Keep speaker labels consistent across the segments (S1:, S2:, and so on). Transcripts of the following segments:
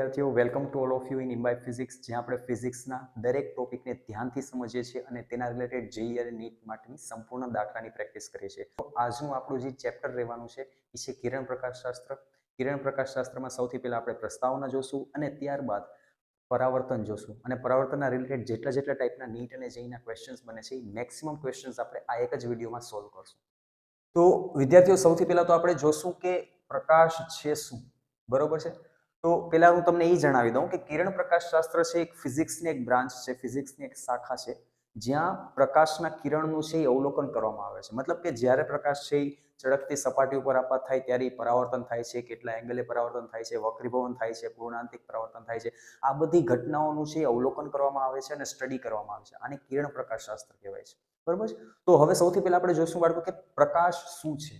S1: વિદ્યાર્થીઓ, welcome to all of you in imbibe physics, જ્યાં આપણે ફિઝિક્સના દરેક ટોપિકને ધ્યાનથી સમજીએ છીએ અને તેના રિલેટેડ જેઈઈ અને નીટ માટેની સંપૂર્ણ દાખલાની પ્રેક્ટિસ કરીએ છીએ. તો આજનું આપણું જે ચેપ્ટર રહેવાનું છે એ છે કિરણ પ્રકાશશાસ્ત્ર. કિરણ પ્રકાશશાસ્ત્રમાં સૌથી પહેલા આપણે પ્રસ્તાવના જોશું અને ત્યારબાદ પરાવર્તન જોશું અને પરાવર્તનના રિલેટેડ જેટલા ટાઈપના નીટ અને જેઈઈના ક્વેશ્ચન્સ બને છે એ મેક્સિમમ ક્વેશ્ચન્સ આપણે આ એક જ વિડીયોમાં સોલ્વ કરશું. તો વિદ્યાર્થીઓ, સૌથી પહેલા તો આપણે જોશું કે પ્રકાશ છે શું, બરોબર છે. તો પહેલા હું તમને એ જણાવી દઉં કે કિરણ પ્રકાશશાસ્ત્ર છે એક ફિઝિક્સની એક બ્રાન્ચ છે, ફિઝિક્સની એક શાખા છે, જ્યાં પ્રકાશના કિરણનું છે એ અવલોકન કરવામાં આવે છે. મતલબ કે જ્યારે પ્રકાશ છે એ ચળકતી સપાટી ઉપર આપાત થાય ત્યારે પરાવર્તન થાય છે, કેટલા એંગલે પરાવર્તન થાય છે, વક્રીભવન થાય છે, પૂર્ણાંતિક પરાવર્તન થાય છે. આ બધી ઘટનાઓનું છે અવલોકન કરવામાં આવે છે અને સ્ટડી કરવામાં આવે છે. આને કિરણ પ્રકાશશાસ્ત્ર કહેવાય છે, બરોબર છે. તો હવે સૌથી પહેલા આપણે જોશું બાળકો કે પ્રકાશ શું છે.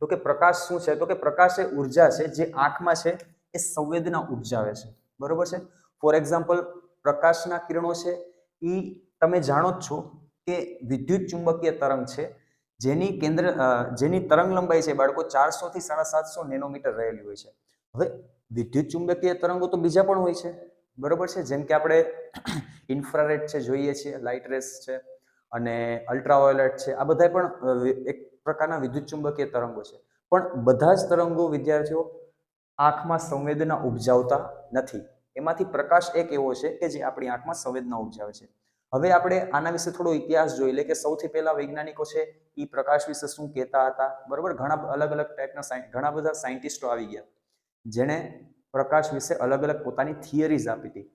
S1: તો કે પ્રકાશ શું છે? તો કે પ્રકાશ એ ઉર્જા છે જે આંખમાં છે એ સંવેદના ઉપજાવે છે, બરોબર છે. ફોર એક્ઝામ્પલ, પ્રકાશના કિરણો છે એ તમે જાણો જ છો કે વિદ્યુત ચુંબકીય તરંગ છે જેની તરંગ લંબાઈ છે બાળકો 400 થી 750 નેનોમીટર રહેલી હોય છે. હવે વિદ્યુત ચુંબકીય તરંગો તો બીજા પણ હોય છે, બરોબર છે. જેમ કે આપણે ઇન્ફ્રારેડ છે જોઈએ છીએ, લાઇટ રેસ છે અને અલ્ટ્રાવાયોલેટ છે. આ બધા પણ એક પ્રકારના વિદ્યુત ચુંબકીય તરંગો છે. પણ બધા જ તરંગો વિદ્યાર્થીઓ આંખમાં સંવેદના ઉપજાવતા નથી. એમાંથી પ્રકાશ એક એવો છે કે જે આપણી આંખમાં સંવેદના ઉપજાવે છે. હવે આપણે આના વિશે થોડો ઇતિહાસ જોઈ લે કે સૌથી પહેલા વૈજ્ઞાનિકો છે એ પ્રકાશ વિશે શું કહેતા હતા, બરોબર. ઘણા અલગ ટાઈપના ઘણા બધા સાયન્ટિસ્ટો આવી ગયા જેણે પ્રકાશ વિશે અલગ પોતાની થિયરીઝ આપી હતી.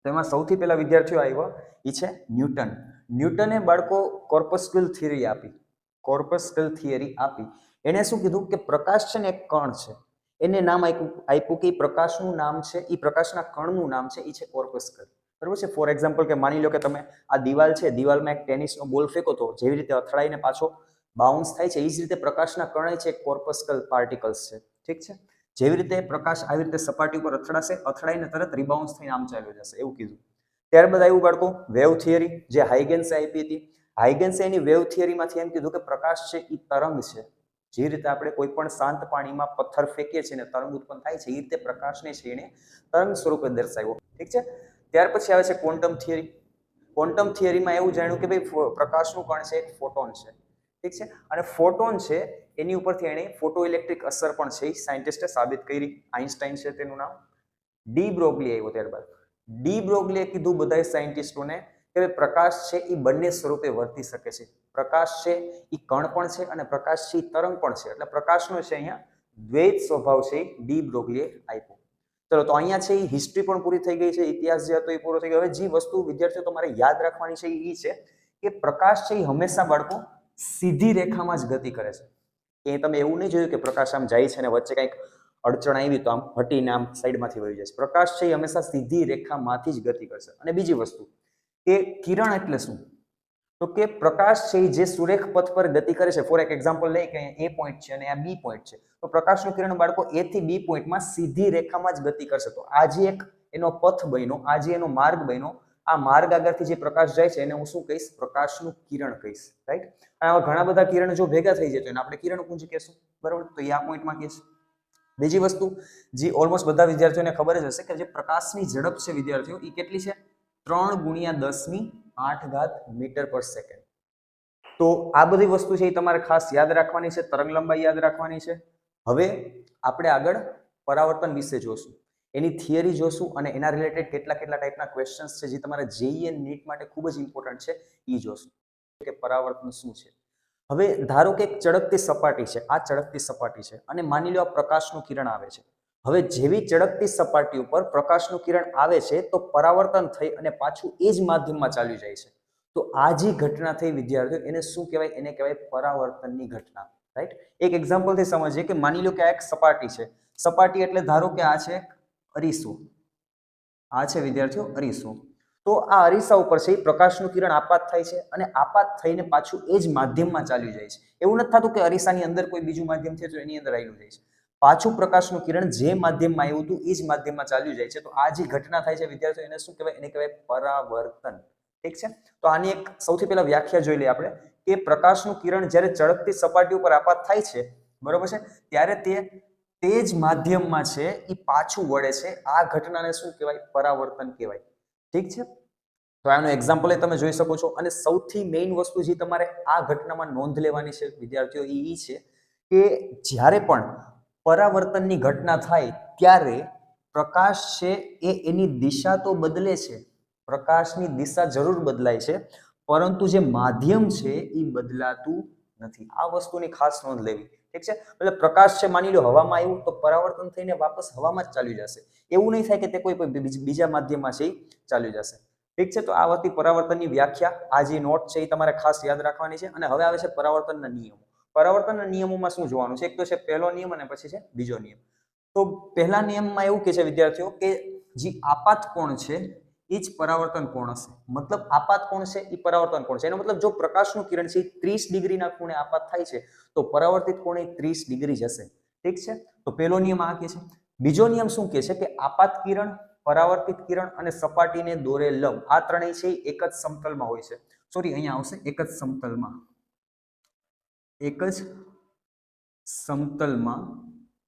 S1: તેમાં સૌથી પહેલા વિદ્યાર્થીઓ આવ્યા એ છે ન્યૂટન. ન્યૂટને બાળકો કોર્પસ્ક્યુલ થિયરી આપી. કોર્પસ્ક્યુલ થિયરી આપી એણે શું કીધું કે પ્રકાશ છે ને એક કણ છે. એને નામ આપ્યું કે પ્રકાશનું નામ છે, એ પ્રકાશના કણનું નામ છે એ છે કોર્પસ્કલ, બરોબર છે. ફોર એક્ઝામ્પલ કે માની લો કે તમે આ દિવાલ છે, દિવાલમાં એક ટેનિસનો બોલ ફેંકો તો જેવી રીતે અથડાઈને પાછો બાઉન્સ થાય છે એ જ રીતે પ્રકાશના કણ છે કોર્પસ્કલ પાર્ટિકલ્સ છે, ઠીક છે. જેવી રીતે પ્રકાશ આવી રીતે સપાટી ઉપર અથડાશે, અથડાઈને તરત રિબાઉન્સ થઈને આમ ચાલ્યો જશે, એવું કીધું. ત્યારબાદ આવ્યું બાળકો વેવ થિયરી, જે હાઇગેન્સે આપી હતી. હાઇગેન્સે એની વેવ થિયરીમાંથી એમ કીધું કે પ્રકાશ છે એ તરંગ છે. જે રીતે આપણે કોઈ પણ શાંત પાણીમાં પથ્થર ફેંકીએ છીએ ને તરંગ ઉત્પન્ન થાય છે એ રીતે પ્રકાશને છે એને તરંગ સ્વરૂપે દર્શાવ્યો, ઠીક છે. ત્યાર પછી આવે છે ક્વોન્ટમ થિયરી. ક્વોન્ટમ થિયરીમાં એવું જાણ્યું કે ભાઈ પ્રકાશનું કણ છે એક ફોટોન છે, ઠીક છે. અને ફોટોન છે એની ઉપરથી એણે ફોટો ઇલેક્ટ્રિક અસર પણ છે એ સાયન્ટિસ્ટે સાબિત કરી. આઇન્સ્ટાઈન છે તેનું નામ. ડી બ્રોગલી આવ્યો. ત્યારબાદ ડી બ્રોગલીએ કીધું બધા સાયન્ટિસ્ટોને કે પ્રકાશ છે એ બંને સ્વરૂપે વર્તી શકે છે. પ્રકાશ છે એ કણ પણ છે અને પ્રકાશ છે એ તરંગ પણ છે. એટલે પ્રકાશનો છે અહીંયા દ્વૈત સ્વભાવ છે ડી બ્રોગલીએ આપ્યો. ચલો, તો અહીંયા છે એ હિસ્ટ્રી પણ પૂરી થઈ ગઈ છે, ઇતિહાસ જે હતો એ પૂરો થઈ ગયો. હવે જે વસ્તુ વિદ્યાર્થીઓ તમારે યાદ રાખવાની છે એ છે કે પ્રકાશ છે એ હંમેશા બાળકો સીધી રેખામાં જ ગતિ કરે છે. કે તમે એવું નહીં જોયું કે પ્રકાશ આમ જાય છે અને વચ્ચે કંઈક અડચણ આવી તો આમ હટીને આમ સાઈડમાંથી વહી જશે. પ્રકાશ છે એ હંમેશા સીધી રેખામાંથી જ ગતિ કરશે. અને બીજી વસ્તુ કે કિરણ એટલે શું? તો કે પ્રકાશ છે એ જે સુરેખ પથ પર ગતિ કરે છે. ફોર એક્ઝામ્પલ લઈ કે અહીંયા એ પોઈન્ટ છે અને આ બી પોઈન્ટ છે, તો પ્રકાશનું કિરણ બાળકો એ થી બી પોઈન્ટમાં સીધી રેખામાં જ ગતિ કરશે. તો આ જે એક એનો પથ બન્યો, આ જે એનો માર્ગ બન્યો, આ માર્ગ આગળથી જે પ્રકાશ જાય છે એને હું શું કહીશ? પ્રકાશનું કિરણ કહીશ, રાઈટ. આવા ઘણા બધા કિરણ જો ભેગા થઈ જાય તો એને આપણે કિરણપુંજ કહેશું, બરાબર. તો એ આ પોઈન્ટમાં કહીશ. બીજી વસ્તુ જે ઓલમોસ્ટ બધા વિદ્યાર્થીઓને ખબર જ હશે કે જે પ્રકાશની ઝડપ છે વિદ્યાર્થીઓ એ કેટલી છે? 3×10⁸ મીટર પર સેકન્ડ. તો આ બધી વસ્તુ છે એ તમારે ખાસ યાદ રાખવાની છે, તરંગ લંબાઈ યાદ રાખવાની છે. હવે આપણે આગળ પરાવર્તન વિશે જોશું, એની થિયરી જોશું અને એના રિલેટેડ કેટલા ટાઈપના ક્વેશ્ચન્સ છે જે તમારે જેઈઈ અને નીટ માટે ખૂબ જ ઇમ્પોર્ટન્ટ છે એ જોશું કે પરાવર્તન શું છે. હવે ધારો કે એક ચળકતી સપાટી છે, આ ચળકતી સપાટી છે અને માની લો આ પ્રકાશનું કિરણ આવે છે. હવે જેવી ચળકતી સપાટી ઉપર પ્રકાશનું કિરણ આવે છે તો પરાવર્તન થઈ અને પાછું એ જ માધ્યમમાં ચાલ્યું જાય છે. તો આ જે ઘટના થઈ વિદ્યાર્થીઓ, એને શું કહેવાય? એને કહેવાય પરાવર્તનની ઘટના, રાઈટ. એક એક્ઝામ્પલથી સમજીએ કે માની લો કે આ એક સપાટી છે. સપાટી એટલે ધારો કે આ છે અરીસો, આ છે વિદ્યાર્થીઓ અરીસો. તો આ અરીસા ઉપર છે પ્રકાશનું કિરણ આપાત થાય છે અને આપાત થઈને પાછું એ જ માધ્યમમાં ચાલ્યું જાય છે. એવું નથી થતું કે અરીસાની અંદર કોઈ બીજું માધ્યમ છે તો એની અંદર આવેલું જાય છે. પાછું પ્રકાશનું કિરણ જે માધ્યમમાં આવ્યું હતું એ જ માધ્યમમાં ચાલ્યું જાય છે. તો આ જે ઘટના થાય છે વિદ્યાર્થીઓ, એને શું કહેવાય? એને કહેવાય પરાવર્તન, ઠીક છે. તો આની એક સૌથી પહેલા વ્યાખ્યા જોઈ લઈએ આપણે કે પ્રકાશનું કિરણ જ્યારે ચળકતી સપાટી ઉપર આપાત થાય છે, બરોબર છે, ત્યારે તે તે જ માધ્યમમાં છે એ પાછું વળે છે, આ ઘટનાને શું કહેવાય? પરાવર્તન કહેવાય. ઠીક છે, તો આનું એક્ઝામ્પલ તમે જોઈ શકો છો. અને સૌથી મેઇન વસ્તુ જે તમારે આ ઘટનામાં નોંધ લેવાની છે વિદ્યાર્થીઓ, એ છે કે જ્યારે પણ પરાવર્તનની ઘટના થાય ત્યારે પ્રકાશ છે એ એની દિશા તો બદલે છે, પ્રકાશની દિશા જરૂર બદલાય છે, પરંતુ જે માધ્યમ છે એ બદલાતું નથી. આ વસ્તુની ખાસ નોંધ લેવી. ઠીક છે, એટલે પ્રકાશ છે માની લો હવામાં આવ્યું તો પરાવર્તન થઈને વાપસ હવામાં જ ચાલ્યું જશે. એવું નહીં થાય કે તે કોઈ બીજા માધ્યમમાં છે એ ચાલ્યું જશે. ઠીક છે, તો આ હતી પરાવર્તનની વ્યાખ્યા. આ જે નોટ છે એ તમારે ખાસ યાદ રાખવાની છે. અને હવે આવે છે પરાવર્તનના નિયમો. પરાવર્તનના નિયમોમાં શું જોવાનું છે? એક તો છે પહેલો નિયમ અને પછી છે બીજો નિયમ. તો પહેલા નિયમમાં એવું કે છે વિદ્યાર્થીઓ કે જે આપાત કોણ છે એ જ પરાવર્તન કોણ હશે. મતલબ આપાત કોણ છે એ પરાવર્તન કોણ છે. એનો મતલબ જો પ્રકાશનું કિરણ છે એ 30 ડિગ્રીના ખૂણે આપાત થાય છે તો પરાવર્તિત કોણ એ 30 ડિગ્રી જ હશે. ઠીક છે, તો પહેલો નિયમ આ કે છે. બીજો નિયમ શું કે છે કે આપાત કિરણ, પરાવર્તિત કિરણ અને સપાટીને દોરે લંબ આ ત્રણેય છે એક જ સમતલમાં હોય છે. સોરી, અહીંયા આવશે એક જ સમતલમાં, એક જ સમતલમાં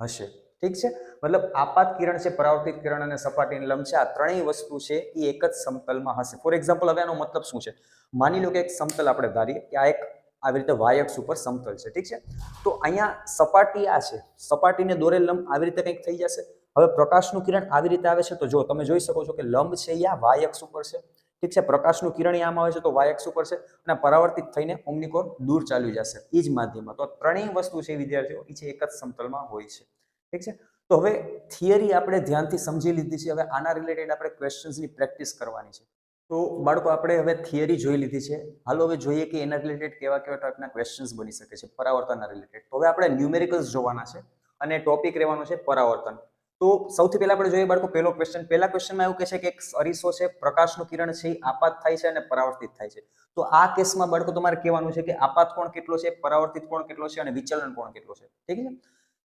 S1: હશે. ઠીક છે, મતલબ આપાત કિરણ છે, પરાવર્તિત કિરણ અને સપાટીને લંબ છે, આ ત્રણેય વસ્તુ છે એ એક જ સમતલમાં હશે. ફોર એક્ઝામ્પલ, હવે આનો મતલબ શું છે? માની લો કે એક સમતલ આપણે ધારીએ કે આ એક આવી રીતે y અક્ષ ઉપર સમતલ છે. ઠીક છે, તો અહીંયા સપાટી આ છે, સપાટીને દોરેલ લંબ આવી રીતે કંઈક થઈ જશે. હવે પ્રકાશનું કિરણ આવી રીતે આવે છે તો જો તમે જોઈ શકો છો કે લંબ છે એ આ y અક્ષ ઉપર છે. ઠીક છે, પ્રકાશનું કિરણ આમ આવે છે તો y અક્ષ ઉપર છે અને પરાવર્તિત થઈને ઓમ્નિકોર દૂર ચાલ્યું જશે એ જ માધ્યમમાં. તો ત્રણેય વસ્તુ છે વિદ્યાર્થીઓ એ છે એક જ સમતલમાં હોય છે. ઠીક છે, તો હવે થિયરી આપણે ધ્યાનથી સમજી લીધી છે. હવે આના રિલેટેડ આપણે ક્વેશ્ચન્સની પ્રેક્ટિસ કરવાની છે. તો બાળકો આપણે હવે થિયરી જોઈ લીધી છે. હાલો હવે જોઈએ કે એના રિલેટેડ કેવા કેવા ટાઈપના ક્વેશ્ચન્સ બની શકે છે પરાવર્તનના રિલેટેડ. તો હવે આપણે ન્યુમેરિકલ્સ જોવાના છે અને ટોપિક રહેવાનો છે પરાવર્તન. તો સૌથી પહેલા આપણે જોઈએ બાળકો પહેલો ક્વેશ્ચન. પહેલા ક્વેશ્ચનમાં એવું કહે છે કે એક અરીસો છે, પ્રકાશનું કિરણ છે એ આપાત થાય છે અને પરાવર્તિત થાય છે. તો આ કેસમાં બાળકો તમારે કહેવાનું છે કે આપાત કોણ કેટલો છે, પરાવર્તિત કોણ કેટલો છે અને વિચલન કોણ કેટલો છે. ઠીક છે,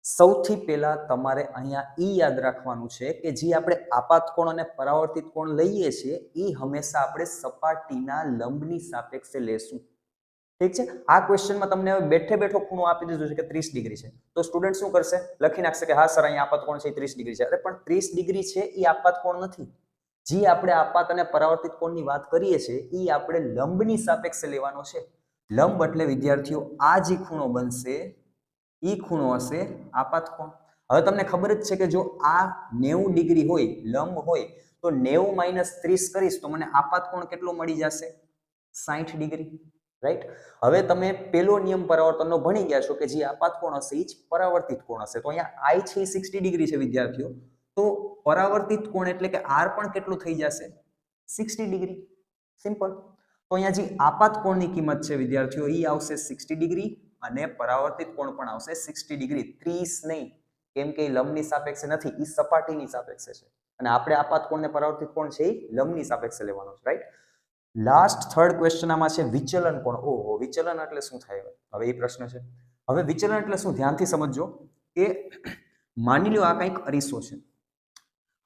S1: સૌથી પહેલા તમારે અહીંયા ઈ યાદ રાખવાનું છે કે જે આપણે આપાત કોણ અને પરાવર્તિત કોણ લઈએ છીએ એ હંમેશા આપણે સપાટીના લંબની સાપેક્ષે લેશું. ઠીક છે, આ ક્વેશ્ચનમાં તમને હવે બેઠે બેઠો ખૂણો આપી દીધો છે કે 30 ડિગ્રી છે. તો સ્ટુડન્ટ શું કરશે? લખી નાખશે કે હા સર અહીંયા આપાત કોણ છે 30 ડિગ્રી છે. અરે પણ 30 ડિગ્રી છે એ આપાત કોણ નથી. જે આપણે આપાત અને પરાવર્તિત કોણની વાત કરીએ છીએ એ આપણે લંબની સાપેક્ષે લેવાનો છે. લંબ એટલે વિદ્યાર્થીઓ આ જે ખૂણો બનશે એ ખૂણો હશે આપાત કોણ. હવે તમને ખબર જ છે કે જો આ 90 ડિગ્રી હોય, લંબ હોય, તો 90 - 30 કરીશ તો મને આપાત કોણ કેટલો મળી જશે? 60 ડિગ્રી. રાઈટ. હવે તમે પેલો નિયમ પરાવર્તનનો ભણી ગયા છો કે જે આપાત કોણ હશે એ જ પરાવર્તિત કોણ હશે. તો અહીંયા I છે 60 ડિગ્રી છે વિદ્યાર્થીઓ. તો પરાવર્તિત કોણ એટલે કે R પણ કેટલું થઈ જશે? 60 ડિગ્રી. સિમ્પલ. તો અહીંયા જે આપાત કોણની કિંમત છે વિદ્યાર્થીઓ એ આવશે 60 ડિગ્રી અને પરાવર્તિત કોણ પણ આવશે 60 ડિગ્રી. 30 નહીં, કેમ કે લંબની સાપેક્ષે નથી, એ સપાટીની સાપેક્ષે છે. અને આપણે આપાત કોણ ને પરાવર્તિત કોણ છે એ લંબની સાપેક્ષે લેવાનો છે. રાઈટ. લાસ્ટ થર્ડ ક્વેશ્ચન આમાં છે વિચલન કોણ. ઓહો, વિચલન એટલે શું થાય? હવે એ પ્રશ્ન છે. હવે વિચલન એટલે શું? ધ્યાનથી સમજજો કે માની લો આ કંઈક અરીસો છે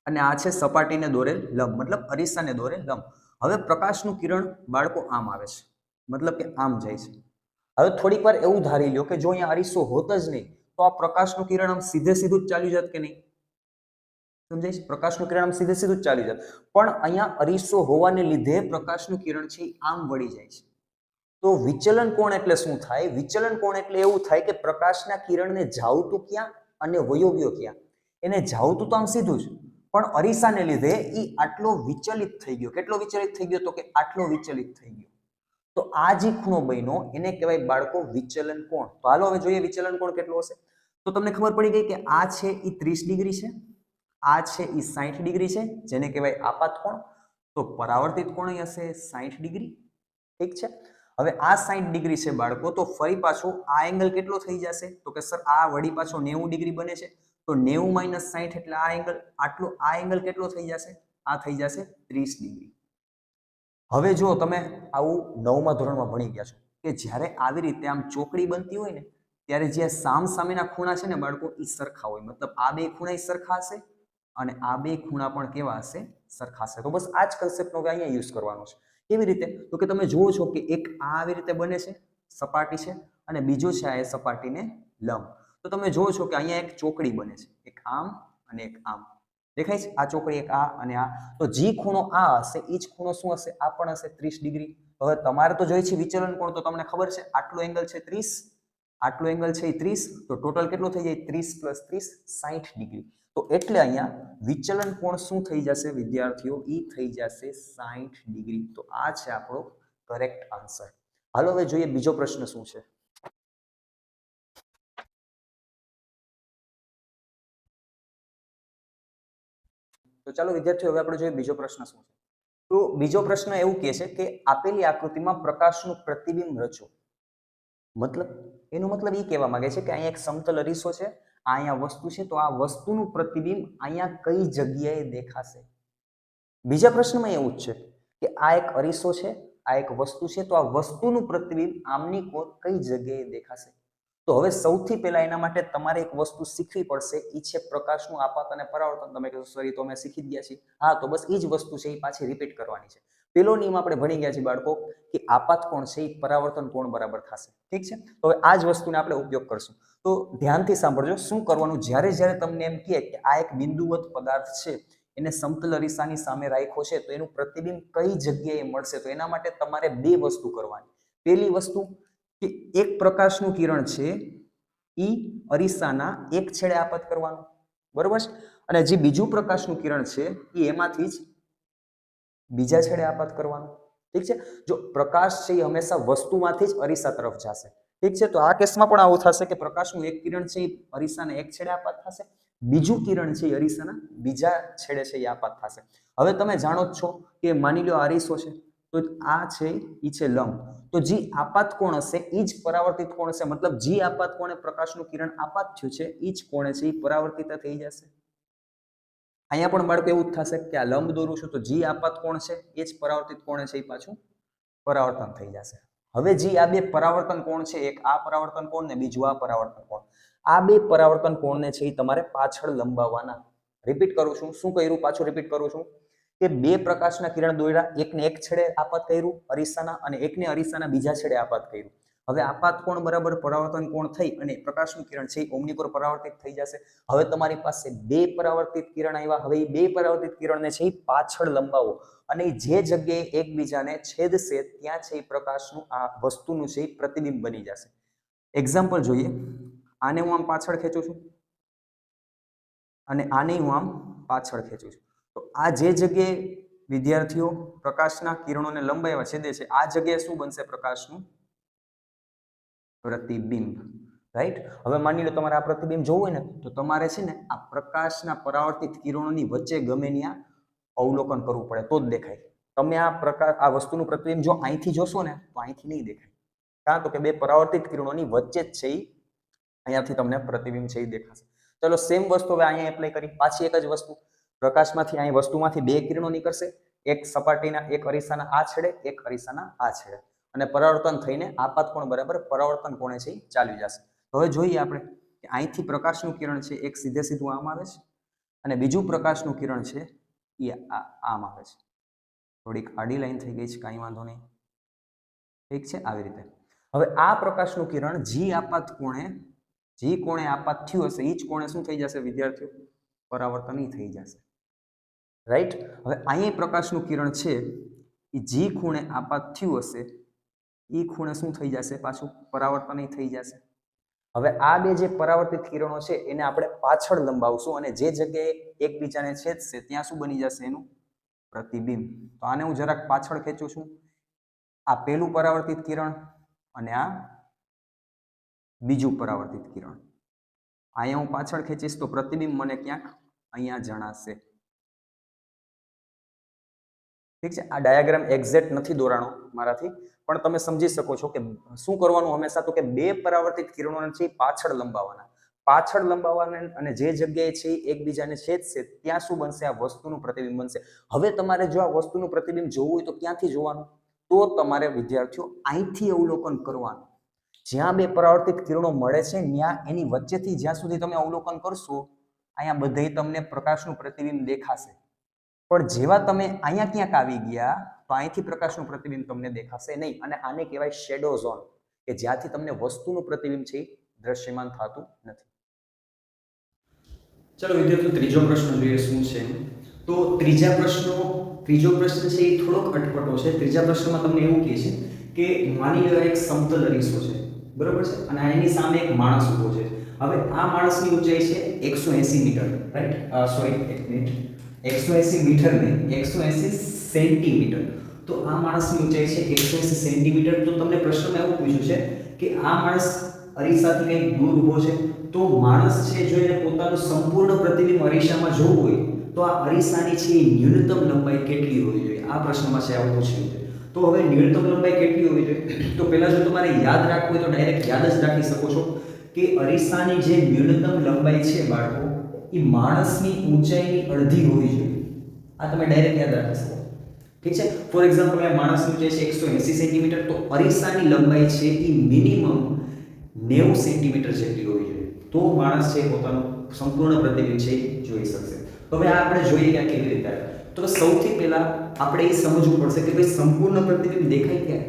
S1: અને આ છે સપાટીને દોરેલ લંબ, મતલબ અરીસાને દોરેલ લંબ. હવે પ્રકાશનું કિરણ બાળકો આમ આવે છે, મતલબ કે આમ જાય છે. હવે થોડીક વાર એવું ધારી લો કે જો અહીંયા અરીસો હોત જ નહીં તો આ પ્રકાશનું કિરણ આમ સીધે સીધું જ ચાલ્યું જાત કે નહીં? સમજાય છે? પ્રકાશનું કિરણ આમ સીધે સીધું જ ચાલ્યું જાત. પણ અહીંયા અરીસો હોવાને લીધે પ્રકાશનું કિરણ છે આમ વળી જાય છે. તો વિચલન કોણ એટલે શું થાય? વિચલન કોણ એટલે એવું થાય કે પ્રકાશના કિરણને જાવતું ક્યાં અને વયોવ્યો ક્યાં. એને જાવતું તો આમ સીધું જ, પણ અરીસાને લીધે એ આટલો વિચલિત થઈ ગયો. કેટલો વિચલિત થઈ ગયો? તો કે આટલો વિચલિત થઈ ગયો. તો આ જે ખૂણો બન્યો એને કહેવાય બાળકો વિચલન કોણ. તો હાલો હવે જોઈએ વિચલન કોણ કેટલો હશે. તો તમને ખબર પડી ગઈ કે આ છે એ 30 ડિગ્રી છે, આ છે એ 60 ડિગ્રી છે, જેને કહેવાય આપાત કોણ. તો પરાવર્તિત કોણ હશે 60 ડિગ્રી. ઠીક છે. હવે આ 60 ડિગ્રી છે બાળકો, તો ફરી પાછો આ એંગલ કેટલો થઈ જશે? તો કે સર આ વળી પાછો 90 ડિગ્રી બને છે. તો 90 - 60 એટલે આ એંગલ, આટલો આ એંગલ કેટલો થઈ જશે? આ થઈ જશે 30 ડિગ્રી. હવે જો તમે આવું 9મા ધોરણમાં ભણી ગયા છો કે જ્યારે આવી રીતે આમ ચોકડી બનતી હોય ને ત્યારે જે સામસામેના ખૂણા છે ને બાળકો એ સરખા હોય. મતલબ આ બે ખૂણા સરખા હશે અને આ બે ખૂણા પણ કેવા હશે? સરખા હશે. તો બસ આ જ કન્સેપ્ટનો અહીંયા યુઝ કરવાનો છે. કેવી રીતે? તો કે તમે જુઓ છો કે એક આ આવી રીતે બને છે, સપાટી છે, અને બીજો છે આ સપાટીને લંબ. તો તમે જોવો છો કે અહીંયા એક ચોકડી બને છે, એક આમ અને એક આમ દેખાય છે. આ ચોકડી એક આ અને આ, તો જે ખૂણો આ હશે એ જ ખૂણો શું હશે? આ પણ હશે 30 ડિગ્રી. હવે તમારે તો જોઈએ છે વિચલન કોણ, તો તમને ખબર છે આટલો એંગલ છે 30, આટલો એંગલ છે એ 30, તો ટોટલ કેટલું થઈ જાય? 30 + 30 60 ડિગ્રી. તો એટલે અહીંયા વિચલન કોણ શું થઈ જશે વિદ્યાર્થીઓ? ઈ થઈ જશે 60 ડિગ્રી. તો આ છે આપણો કરેક્ટ આન્સર. હાલો હવે જોઈએ બીજો પ્રશ્ન શું છે. તો ચાલો વિદ્યાર્થીઓ હવે આપણે જોઈએ બીજો પ્રશ્ન શું છે. તો બીજો પ્રશ્ન એવું કહે છે કે આપેલી આકૃતિમાં પ્રકાશનું પ્રતિબિંબ રચો. મતલબ એનો મતલબ એ કહેવા માંગે છે કે અહીંયા એક સમતલ અરીસો છે, અહીંયા વસ્તુ છે, તો આ વસ્તુનું પ્રતિબિંબ અહીંયા કઈ જગ્યાએ દેખાશે? બીજા પ્રશ્નમાં એવું જ છે કે આ એક અરીસો છે, આ એક વસ્તુ છે, તો આ વસ્તુનું પ્રતિબિંબ આમની કઈ જગ્યાએ દેખાશે? તો હવે સૌથી પહેલા એના માટે તમારે એક વસ્તુ શીખવી પડશે, એ છે પ્રકાશનું આપાત અને પરાવર્તન. તમે કહેશો સર એ તો અમે શીખી જ ગયા છીએ. હા, તો બસ એ જ વસ્તુ છે એ પાછી રિપીટ કરવાની છે. પેલો નિયમ આપણે ભણી ગયા છીએ બાળકો કે આપાત કોણ છે એ પરાવર્તન કોણ બરાબર થશે. ઠીક છે, તો હવે આ જ વસ્તુને આપણે ઉપયોગ કરશું. તો ધ્યાનથી સાંભળજો શું કરવાનું. જ્યારે જ્યારે તમને એમ કહે કે આ એક બિંદુવત પદાર્થ છે, એને સમતલ અરીસાની સામે રાખ્યો છે, તો એનું પ્રતિબિંબ કઈ જગ્યાએ મળશે? તો એના માટે તમારે બે વસ્તુ કરવાની. પહેલી વસ્તુ કે એક પ્રકાશનું કિરણ છે ઈ અરીસાના એક છેડે આપાત કરવાનું, બરોબર છે, અને જે બીજું પ્રકાશનું કિરણ છે એ એમાંથી જ બીજા છેડે આપાત કરવાનું. ઠીક છે, જો પ્રકાશ છે એ હંમેશા વસ્તુમાંથી જ અરીસા તરફ જશે. ઠીક છે, તો આ કેસમાં પણ આવું થશે કે પ્રકાશનું એક કિરણ છે એ અરીસાના એક છેડે આપાત થશે, બીજું કિરણ છે એ અરીસાના બીજા છેડે છે એ આપાત થશે. હવે તમે જાણો જ છો કે માની લો અરીસો છે, તો આ છે એ છે લંબ, તો જે આપાત કોણ હશે એ જ પરાવર્તિત કોણ હશે. મતલબ જે આપાત કોણે પ્રકાશનું કિરણ આપાત થયું છે એ જ કોણે છે એ પરાવર્તિત થઈ જશે. અહીંયા પણ બાળકો એવું જ થશે કે આ લંબ દોરું છું, તો જે આપાત કોણ છે એ જ પરાવર્તિત કોણ છે એ પાછું પરાવર્તન થઈ જશે. હવે જે આ બે પરાવર્તન કોણ છે, એક આ પરાવર્તન કોણ ને બીજું આ પરાવર્તન કોણ, આ બે પરાવર્તન કોણને છે એ તમારે પાછળ લંબાવવાના. રિપીટ કરું છું, શું કર્યું પાછું રિપીટ કરું છું કે બે પ્રકાશના કિરણ દોર્યા, એકને એક છેડે આપાત કર્યું અરીસાના અને એકને અરીસાના બીજા છેડે આપાત કર્યું. હવે આપાત કોણ બરાબર પરાવર્તન કોણ થઈ અને પ્રકાશનું કિરણ છે એ ઓમની પર પરાવર્તિત થઈ જશે. હવે તમારી પાસે બે પરાવર્તિત કિરણ આવ્યા. હવે એ બે પરાવર્તિત કિરણને છે એ પાછળ લંબાવો અને જે જગ્યાએ એકબીજાને છેદશે ત્યાં છે એ પ્રકાશનું આ વસ્તુનું છે એ પ્રતિબિંબ બની જશે. એક્ઝામ્પલ જોઈએ. આને હું આમ પાછળ ખેંચું છું અને આને હું આમ પાછળ ખેંચું છું, તો આ જે જગ્યાએ વિદ્યાર્થીઓ પ્રકાશના કિરણોને લંબાવ્યા છેદે છે, આ જગ્યાએ શું બનશે? પ્રકાશનું પ્રતિબિંબ. રાઈટ. હવે માની લો તમારે આ પ્રતિબિંબ જોવું હોય ને, તો તમારે છે ને આ પ્રકાશના પરાવર્તિત કિરણોની વચ્ચે ગમે ત્યાં અવલોકન કરવું પડે તો જ દેખાય. તમે આ વસ્તુનું પ્રતિબિંબ જો અહીંથી જોશો ને તો અહીંથી નહીં દેખાય. કારણ તો કે બે પરાવર્તિત કિરણોની વચ્ચે જ છે અહીંયાથી તમને પ્રતિબિંબ છે એ દેખાશે. ચલો સેમ વસ્તુ હવે અહીંયા એપ્લાય કરી. પાછી એક જ વસ્તુ, પ્રકાશમાંથી અહીં વસ્તુમાંથી બે કિરણો નીકળશે, એક સપાટીના એક અરીસાના આ છેડે, એક અરીસાના આ છેડે, અને પરાવર્તન થઈને આપાત કોણ બરાબર પરાવર્તન કોણે છે એ ચાલી જશે. હવે જોઈએ આપણે કે અહીંથી પ્રકાશનું કિરણ છે એક સીધે સીધું આમ આવે છે અને બીજું પ્રકાશનું કિરણ છે એ આમ આવે છે. થોડીક આડી લાઈન થઈ ગઈ છે, કાંઈ વાંધો નહીં. ઠીક છે, આવી રીતે. હવે આ પ્રકાશનું કિરણ જે કોણે આપાત થયું હશે એ જ કોણે શું થઈ જશે વિદ્યાર્થીઓ? પરાવર્તન થઈ જશે. રાઈટ. હવે અહીંયા પ્રકાશનું કિરણ છે એ જે ખૂણે આપાત થયું હશે એ ખૂણે શું થઈ જશે? પાછું પરાવર્તન થઈ જશે. હવે આ બે જે પરાવર્તિત કિરણો છે એને આપણે પાછળ લંબાવશું અને જે જગ્યાએ એકબીજાને છેદશે ત્યાં શું બની જશે? એનું પ્રતિબિંબ. તો આને હું જરાક પાછળ ખેંચું છું. આ પહેલું પરાવર્તિત કિરણ અને આ બીજું પરાવર્તિત કિરણ. અહીંયા હું પાછળ ખેંચીશ તો પ્રતિબિંબ મને ક્યાંક અહીંયા જણાશે. ઠીક છે, આ ડાયાગ્રામ એક્ઝેક્ટ નથી દોરાણો મારાથી, પણ તમે સમજી શકો છો કે શું કરવાનું હંમેશા, તો કે બે પરાવર્તિત કિરણોને છે પાછળ લંબાવવાના. પાછળ લંબાવવાના અને જે જગ્યાએ છે એકબીજાને છેદશે ત્યાં શું બનશે? આ વસ્તુનું પ્રતિબિંબ બનશે. હવે તમારે જો આ વસ્તુનું પ્રતિબિંબ જોવું હોય તો ક્યાંથી જોવાનું? તો તમારે વિદ્યાર્થીઓ અહીંથી અવલોકન કરવાનું. જ્યાં બે પરાવર્તિત કિરણો મળે છે ત્યાં એની વચ્ચેથી જ્યાં સુધી તમે અવલોકન કરશો અહીંયા બધે તમને પ્રકાશનું પ્રતિબિંબ દેખાશે. પણ જેવા તમે અહીંયા ક્યાંક આવી ગયા તો અહીંથી પ્રકાશનું પ્રતિબિંબ તમને દેખાશે નહીં, અને આને કહેવાય શેડો ઝોન, કે જ્યાંથી તમને વસ્તુનું પ્રતિબિંબ છે દ્રશ્યમાન થતું નથી. ચલો વિદ્યાર્થીઓ, ત્રીજો પ્રશ્ન જોઈએ શું છે. તો ત્રીજો પ્રશ્ન છે એ થોડોક અટપટો છે. ત્રીજા પ્રશ્નમાં તમને એવું કહે છે કે માની લો એક સમતલ અરીસો છે, બરોબર છે, અને એની સામે એક માણસ ઊભો છે. હવે આ માણસની ઊંચાઈ છે 180 મીટર, રાઈટ? સોરી, એક મિનિટ, 180 મીટર નહીં, 180 સેન્ટીમીટર. તો આ માણસની ઊંચાઈ છે 180 સેન્ટીમીટર. તો તમને પ્રશ્નમાં એવું પૂછ્યું છે કે આ માણસ અરીસાથી કંઈક દૂર ઊભો છે, તો માણસ છે જો એને પોતાનું સંપૂર્ણ પ્રતિબિંબ અરીસામાં જોવું હોય તો આ અરીસાની છે એ ન્યૂનતમ લંબાઈ કેટલી હોવી જોઈએ? આ પ્રશ્નમાં છે આવું પૂછ્યું છે. તો હવે ન્યૂનતમ લંબાઈ કેટલી હોવી જોઈએ? તો પહેલા જો તમારે યાદ રાખવું હોય તો ડાયરેક્ટ યાદ જ રાખી શકો છો કે અરીસાની જે ન્યૂનતમ લંબાઈ છે બાળકો, એ માણસની ઊંચાઈની અડધી હોવી જોઈએ. આ તમે ડાયરેક્ટ યાદ રાખી શકો. ઠીક છે? ફોર એક્ઝામ્પલ, આ માણસની ઊંચાઈ છે 180 સેન્ટીમીટર, તો અરીસાની લંબાઈ છે એ મિનિમમ 90 સેન્ટીમીટર જેટલી હોવી જોઈએ. તો માણસ છે પોતાનું સંપૂર્ણ પ્રતિબિંબ છે જોઈ શકશે. તો હવે આપણે જોઈએ કે આ કેવી રીતે. તો સૌથી પહેલા આપણે એ સમજવું પડશે કે ભાઈ સંપૂર્ણ પ્રતિબિંબ દેખાય ક્યારે?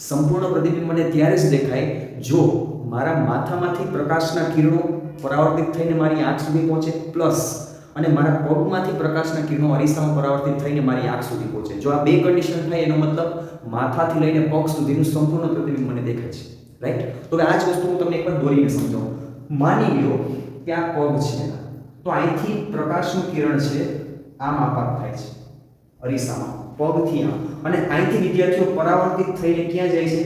S1: સંપૂર્ણ પ્રતિબિંબ મને ત્યારે જ દેખાય જો મારા માથામાંથી પ્રકાશના કિરણો પરાવર્તિત થઈને મારી આંખ સુધી પહોંચે, પ્લસ અને મારા પગમાંથી પ્રકાશના કિરણો અરીસામાં પરાવર્તિત થઈને મારી આંખ સુધી પહોંચે. જો આ બે કન્ડિશન થાય એનો મતલબ માથાથી લઈને પગ સુધીનું સંપૂર્ણ પ્રતિબિંબ મને દેખાય છે, રાઈટ? તો હવે આ જ વસ્તુ હું તમને એકવાર દોરીને સમજાવું. માની લો કે આ પગ છે, તો અહીંથી પ્રકાશનું કિરણ છે આમ આપાત થાય છે અરીસામાં, પગથી આમ, અને અહીંથી વિદ્યાર્થીઓ પરાવર્તિત થઈને ક્યાં જાય છે?